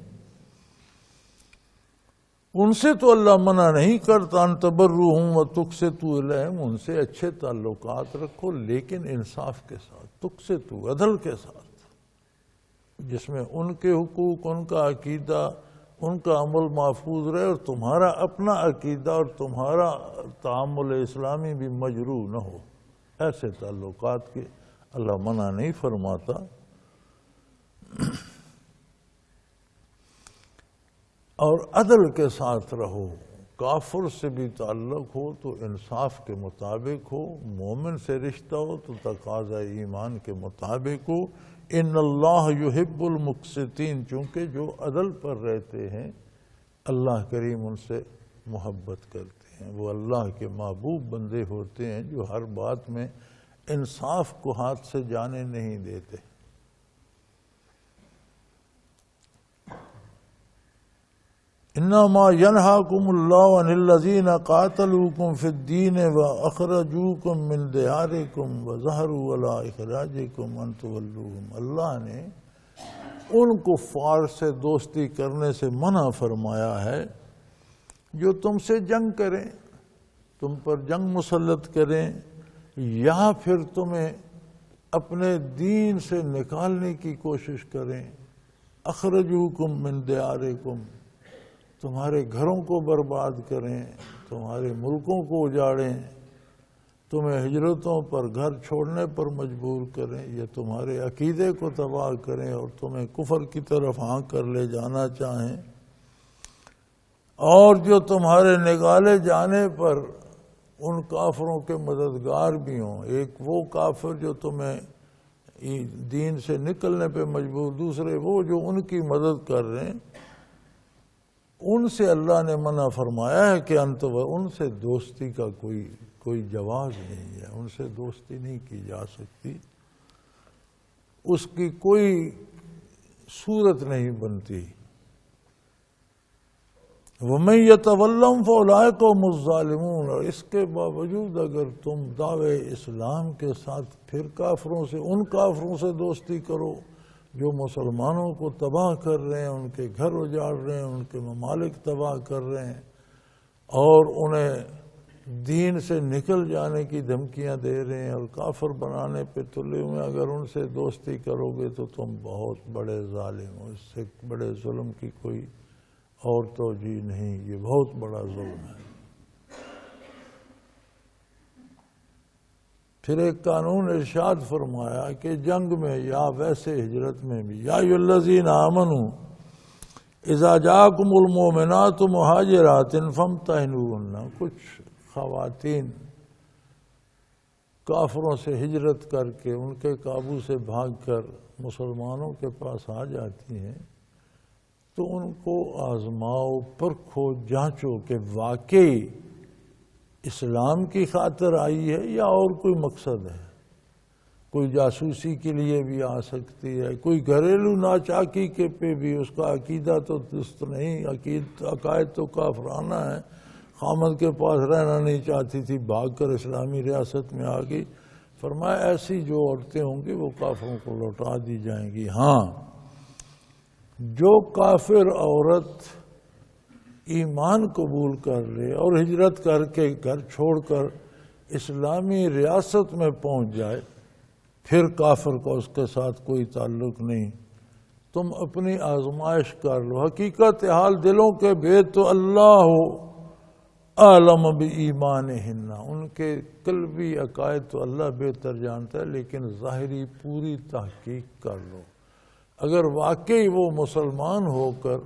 ان سے تو اللہ منع نہیں کرتا۔ ان تبرؤہم وتقسطوا الیہم، ان سے اچھے تعلقات رکھو لیکن انصاف کے ساتھ، تقسطوا عدل کے ساتھ، جس میں ان کے حقوق، ان کا عقیدہ، ان کا عمل محفوظ رہے اور تمہارا اپنا عقیدہ اور تمہارا تعامل اسلامی بھی مجروح نہ ہو۔ ایسے تعلقات کے اللہ منع نہیں فرماتا۔ اور عدل کے ساتھ رہو، کافر سے بھی تعلق ہو تو انصاف کے مطابق ہو، مومن سے رشتہ ہو تو تقاضا ایمان کے مطابق ہو۔ ان اللہ یحب المقسطین، چونکہ جو عدل پر رہتے ہیں اللہ کریم ان سے محبت کرتے ہیں، وہ اللہ کے محبوب بندے ہوتے ہیں جو ہر بات میں انصاف کو ہاتھ سے جانے نہیں دیتے۔ انما ینہاکم اللہ عن الذین قاتلوکم فی الدین واخرجوکم من دیارکم وظہروا علی اخراجکم ان تولوہم، اللہ نے ان کفار سے دوستی کرنے سے منع فرمایا ہے جو تم سے جنگ کریں، تم پر جنگ مسلط کریں یا پھر تمہیں اپنے دین سے نکالنے کی کوشش کریں۔ اخرجوکم من دیارکم، تمہارے گھروں کو برباد کریں، تمہارے ملکوں کو اجاڑیں، تمہیں ہجرتوں پر گھر چھوڑنے پر مجبور کریں، یا تمہارے عقیدے کو تباہ کریں اور تمہیں کفر کی طرف ہانک کر لے جانا چاہیں، اور جو تمہارے نکالے جانے پر ان کافروں کے مددگار بھی ہوں، ایک وہ کافر جو تمہیں دین سے نکلنے پہ مجبور، دوسرے وہ جو ان کی مدد کر رہے ہیں، ان سے اللہ نے منع فرمایا ہے کہ ان سے دوستی کا کوئی جواز نہیں ہے، ان سے دوستی نہیں کی جا سکتی، اس کی کوئی صورت نہیں بنتی۔ وَمَن يَتَوَلَّهُمْ فَأُولَٰئِكَ هُمُ الظَّالِمُونَ، اور اس کے باوجود اگر تم دعوے اسلام کے ساتھ پھر کافروں سے، ان کافروں سے دوستی کرو جو مسلمانوں کو تباہ کر رہے ہیں، ان کے گھر اجاڑ رہے ہیں، ان کے ممالک تباہ کر رہے ہیں اور انہیں دین سے نکل جانے کی دھمکیاں دے رہے ہیں اور کافر بنانے پہ تلے ہوئے ہیں، اگر ان سے دوستی کرو گے تو تم بہت بڑے ظالم ہو، اس سے بڑے ظلم کی کوئی اور توجیہ نہیں، یہ بہت بڑا ظلم ہے۔ پھر ایک قانون ارشاد فرمایا کہ جنگ میں یا ویسے ہجرت میں بھی، یا ایھا الذین آمنوا اذا جاءکم المؤمنات مہاجرات فامتحنوہن، کچھ خواتین کافروں سے ہجرت کر کے ان کے قابو سے بھاگ کر مسلمانوں کے پاس آ جاتی ہیں تو ان کو آزماؤ، پرکھو، جانچو کہ واقعی اسلام کی خاطر آئی ہے یا اور کوئی مقصد ہے۔ کوئی جاسوسی کے لیے بھی آ سکتی ہے، کوئی گھریلو ناچاکی کے پہ بھی، اس کا عقیدہ تو درست نہیں، عقائد تو کافرانہ ہے، خامد کے پاس رہنا نہیں چاہتی تھی، بھاگ کر اسلامی ریاست میں آ گئی۔ فرمایا ایسی جو عورتیں ہوں گی وہ کافروں کو لوٹا دی جائیں گی۔ ہاں، جو کافر عورت ایمان قبول کر لے اور ہجرت کر کے گھر چھوڑ کر اسلامی ریاست میں پہنچ جائے، پھر کافر کا اس کے ساتھ کوئی تعلق نہیں۔ تم اپنی آزمائش کر لو، حقیقت حال دلوں کے بھید تو اللہ عالم بایمانہن، ان کے قلبی عقائد تو اللہ بہتر جانتا ہے، لیکن ظاہری پوری تحقیق کر لو۔ اگر واقعی وہ مسلمان ہو کر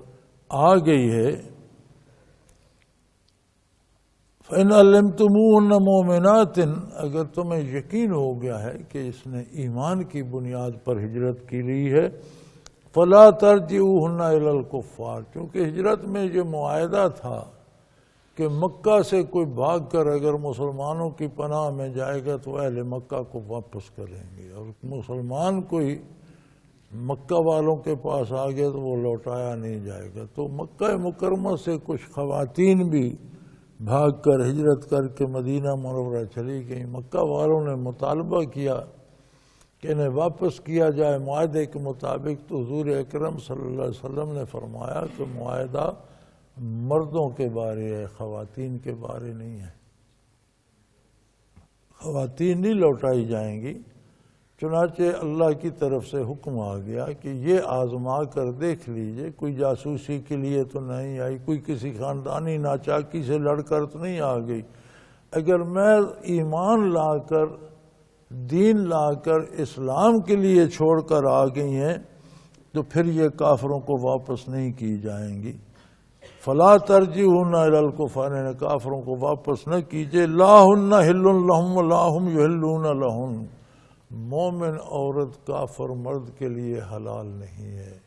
آ گئی ہے، فَإِنْ عَلِمْتُمُوهُنَّ مُؤْمِنَاتٍ، اگر تمہیں یقین ہو گیا ہے کہ اس نے ایمان کی بنیاد پر ہجرت کی لی ہے، فَلَا تَرْجِعُوهُنَّ إِلَى الْكُفَّارِ، کیونکہ ہجرت میں یہ معاہدہ تھا کہ مکہ سے کوئی بھاگ کر اگر مسلمانوں کی پناہ میں جائے گا تو اہل مکہ کو واپس کریں گے، اور مسلمان کوئی مکہ والوں کے پاس آ گیا تو وہ لوٹایا نہیں جائے گا۔ تو مکہ مکرمہ سے کچھ خواتین بھی بھاگ کر ہجرت کر کے مدینہ منورہ چلی گئیں۔ مکہ والوں نے مطالبہ کیا کہ انہیں واپس کیا جائے معاہدے کے مطابق، تو حضور اکرم صلی اللہ علیہ وسلم نے فرمایا کہ معاہدہ مردوں کے بارے ہے، خواتین کے بارے نہیں ہے، خواتین نہیں لوٹائی جائیں گی۔ چنانچہ اللہ کی طرف سے حکم آ گیا کہ یہ آزما کر دیکھ لیجئے، کوئی جاسوسی کے لیے تو نہیں آئی، کوئی کسی خاندانی ناچاکی سے لڑ کر تو نہیں آ گئی۔ اگر میں ایمان لا کر، دین لا کر اسلام کے لیے چھوڑ کر آ گئی ہیں تو پھر یہ کافروں کو واپس نہیں کی جائیں گی۔ فَلَا تَرْجِعُوهُنَّ إِلَى الْكُفَّارِ، کافروں کو واپس نہ کیجئے۔ لَا هُنَّ حِلٌّ لَهُمْ وَلَا هُمْ يُحِلُّونَ لَهُنَّ، مومن عورت کافر مرد کے لیے حلال نہیں ہے۔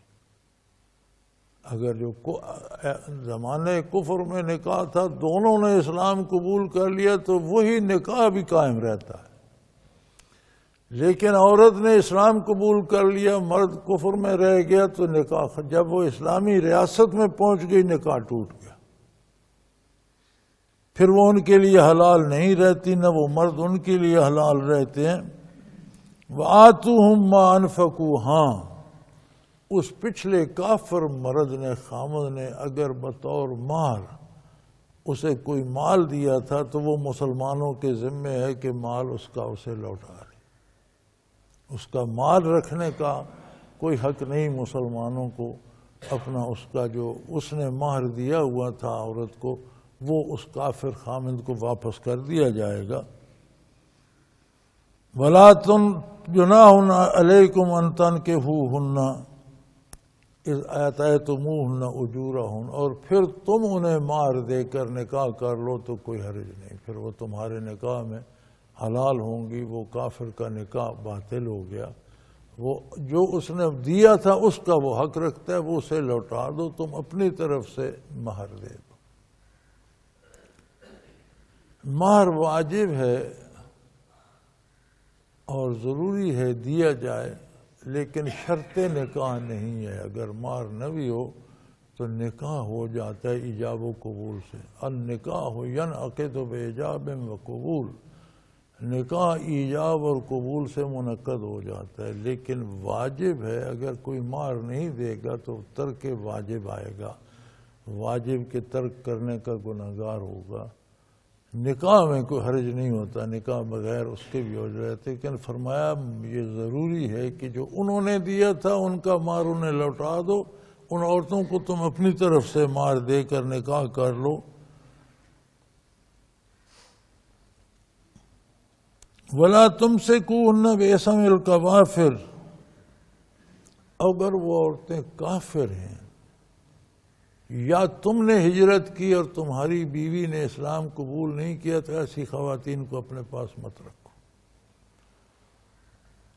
اگر جو زمانے کفر میں نکاح تھا، دونوں نے اسلام قبول کر لیا تو وہی نکاح بھی قائم رہتا ہے، لیکن عورت نے اسلام قبول کر لیا، مرد کفر میں رہ گیا تو نکاح، جب وہ اسلامی ریاست میں پہنچ گئی نکاح ٹوٹ گیا، پھر وہ ان کے لیے حلال نہیں رہتی، نہ وہ مرد ان کے لیے حلال رہتے ہیں۔ وَآتُوهُمْ مَا أَنفَقُوا، ہاں اس پچھلے کافر مرد نے، خامد نے اگر بطور مہر اسے کوئی مال دیا تھا تو وہ مسلمانوں کے ذمے ہے کہ مال اس کا اسے لوٹا رہے، اس کا مال رکھنے کا کوئی حق نہیں مسلمانوں کو، اپنا اس کا جو اس نے مہر دیا ہوا تھا عورت کو وہ اس کافر خامد کو واپس کر دیا جائے گا۔ وَلَا جُنَاحٌ عَلَيْكُمْ أَن تَنكِحُوهُنَّ إِذْ آتَيْتُمُوهُنَّ أُجُورَهُنَّ، اور پھر تم انہیں مہر دے کر نکاح کر لو تو کوئی حرج نہیں، پھر وہ تمہارے نکاح میں حلال ہوں گی۔ وہ کافر کا نکاح باطل ہو گیا، وہ جو اس نے دیا تھا اس کا وہ حق رکھتا ہے، وہ اسے لوٹا دو، تم اپنی طرف سے مہر دے دو۔ مہر واجب ہے اور ضروری ہے دیا جائے، لیکن شرط نکاح نہیں ہے۔ اگر مہر نہ بھی ہو تو نکاح ہو جاتا ہے ایجاب و قبول سے۔ النکاح ینعقد بایجاب و قبول، نکاح ایجاب اور قبول سے منعقد ہو جاتا ہے، لیکن واجب ہے، اگر کوئی مہر نہیں دے گا تو ترک واجب آئے گا، واجب کے ترک کرنے کا گنہگار ہوگا۔ نکاح میں کوئی حرج نہیں ہوتا، نکاح بغیر اس کے بھی ہو جاتے، لیکن فرمایا یہ ضروری ہے کہ جو انہوں نے دیا تھا ان کا مہر انہیں لوٹا دو، ان عورتوں کو تم اپنی طرف سے مہر دے کر نکاح کر لو۔ وَلَا تُمْسِكُوهُنَّ بِإِثْمِ الْكَوَافِرِ، اگر وہ عورتیں کافر ہیں یا تم نے ہجرت کی اور تمہاری بیوی نے اسلام قبول نہیں کیا تو ایسی خواتین کو اپنے پاس مت رکھو،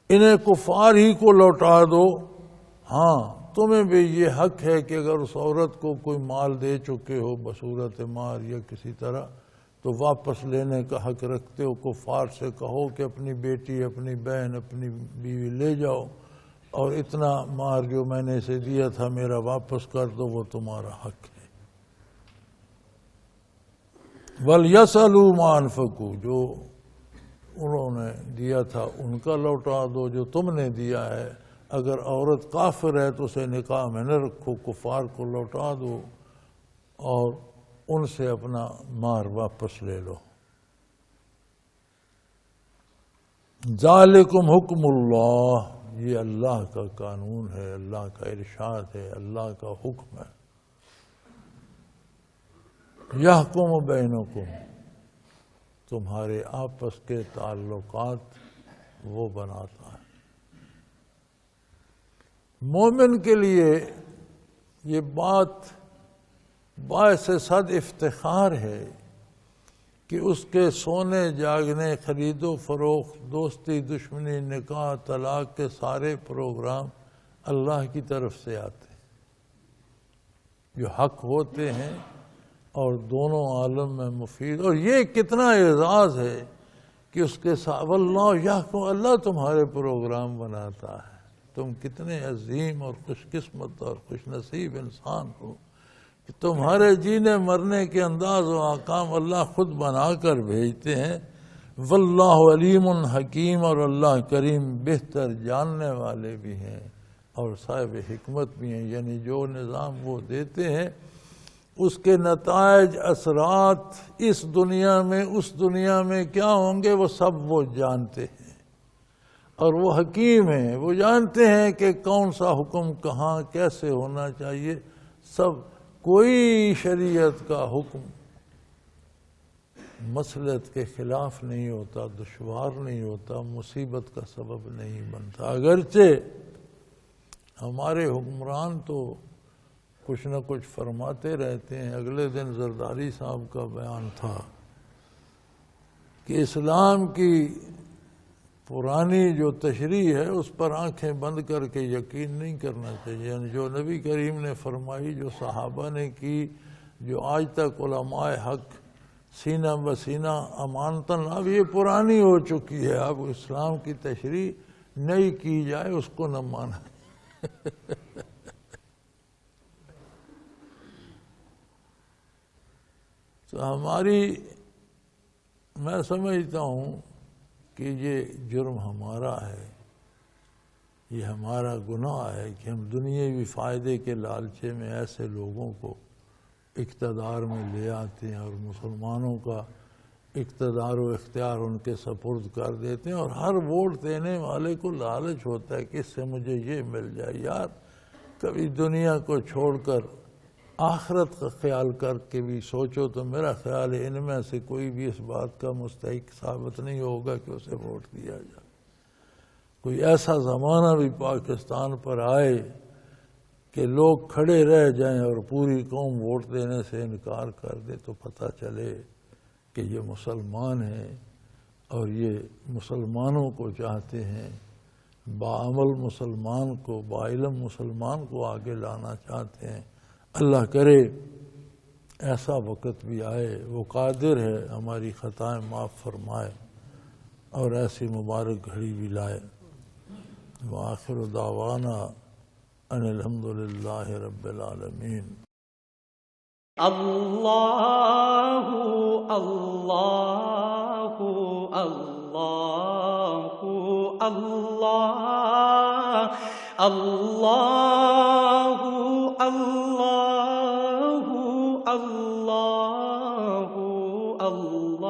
انہیں کفار ہی کو لوٹا دو۔ ہاں تمہیں بھی یہ حق ہے کہ اگر اس عورت کو کوئی مال دے چکے ہو بصورت مہر یا کسی طرح تو واپس لینے کا حق رکھتے ہو. کفار سے کہو کہ اپنی بیٹی، اپنی بہن، اپنی بیوی لے جاؤ اور اتنا مہر جو میں نے اسے دیا تھا میرا واپس کر دو، وہ تمہارا حق ہے. وَلْيَسْأَلُوا مَا أَنفَقُوا، جو انہوں نے دیا تھا ان کا لوٹا دو جو تم نے دیا ہے. اگر عورت کافر ہے تو اسے نکاح میں نہ رکھو، کفار کو لوٹا دو اور ان سے اپنا مہر واپس لے لو. ذالکم حکم اللہ، یہ اللہ کا قانون ہے، اللہ کا ارشاد ہے، اللہ کا حکم ہے. یحکم بینکم، تمہارے آپس کے تعلقات وہ بناتا ہے. مومن کے لیے یہ بات باعث صد افتخار ہے کہ اس کے سونے جاگنے، خرید و فروخت، دوستی دشمنی، نکاح طلاق کے سارے پروگرام اللہ کی طرف سے آتے ہیں جو حق ہوتے ہیں اور دونوں عالم میں مفید. اور یہ کتنا اعزاز ہے کہ اس کے ساتھ واللہ یحکم، اللہ تمہارے پروگرام بناتا ہے. تم کتنے عظیم اور خوش قسمت اور خوش نصیب انسان ہو کہ تمہارے جینے مرنے کے انداز و احکام اللہ خود بنا کر بھیجتے ہیں. واللہ علیم حکیم، اور اللہ کریم بہتر جاننے والے بھی ہیں اور صاحب حکمت بھی ہیں. یعنی جو نظام وہ دیتے ہیں اس کے نتائج، اثرات اس دنیا میں اس دنیا میں کیا ہوں گے وہ سب وہ جانتے ہیں. اور وہ حکیم ہیں، وہ جانتے ہیں کہ کون سا حکم کہاں کیسے ہونا چاہیے. سب، کوئی شریعت کا حکم مصلحت کے خلاف نہیں ہوتا، دشوار نہیں ہوتا، مصیبت کا سبب نہیں بنتا. اگرچہ ہمارے حکمران تو کچھ نہ کچھ فرماتے رہتے ہیں. اگلے دن زرداری صاحب کا بیان تھا کہ اسلام کی پرانی جو تشریح ہے اس پر آنکھیں بند کر کے یقین نہیں کرنا چاہیے. یعنی جو نبی کریم نے فرمائی، جو صحابہ نے کی، جو آج تک علماء حق سینہ بسینہ امانتاً، اب یہ پرانی ہو چکی ہے. اب اسلام کی تشریح نئی کی جائے اس کو نہ مانا. تو میں سمجھتا ہوں کہ یہ جرم ہمارا ہے، یہ ہمارا گناہ ہے کہ ہم دنیاوی فائدے کے لالچے میں ایسے لوگوں کو اقتدار میں لے آتے ہیں اور مسلمانوں کا اقتدار و اختیار ان کے سپرد کر دیتے ہیں. اور ہر ووٹ دینے والے کو لالچ ہوتا ہے کہ اس سے مجھے یہ مل جائے. یار کبھی دنیا کو چھوڑ کر آخرت کا خیال کر کے بھی سوچو تو میرا خیال ہے ان میں سے کوئی بھی اس بات کا مستحق ثابت نہیں ہوگا کہ اسے ووٹ دیا جائے. کوئی ایسا زمانہ بھی پاکستان پر آئے کہ لوگ کھڑے رہ جائیں اور پوری قوم ووٹ دینے سے انکار کر دے تو پتہ چلے کہ یہ مسلمان ہیں اور یہ مسلمانوں کو چاہتے ہیں، باعمل مسلمان کو، باعلم مسلمان کو آگے لانا چاہتے ہیں. اللہ کرے ایسا وقت بھی آئے، وہ قادر ہے ہماری خطائیں معاف فرمائے اور ایسی مبارک گھڑی بھی لائے. وآخر دعوانا ان الحمدللہ رب العالمین. اللہ اللہ اللہ اللہ اللہ اللہ اللہ اللہ.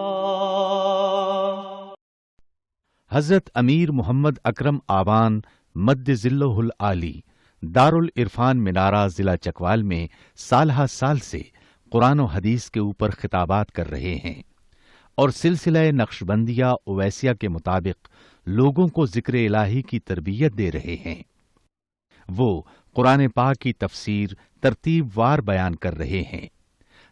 حضرت امیر محمد اکرم آبان مد ذلہ العالی دارالعرفان منارہ ضلع چکوال میں سالہ سال سے قرآن و حدیث کے اوپر خطابات کر رہے ہیں اور سلسلہ نقشبندیہ اویسیہ کے مطابق لوگوں کو ذکر الہی کی تربیت دے رہے ہیں. وہ قرآن پاک کی تفسیر ترتیب وار بیان کر رہے ہیں.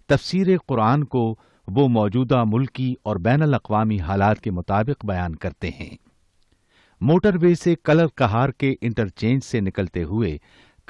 تفسیر قرآن کو وہ موجودہ ملکی اور بین الاقوامی حالات کے مطابق بیان کرتے ہیں. موٹر وے سے کلر کہار کے انٹرچینج سے نکلتے ہوئے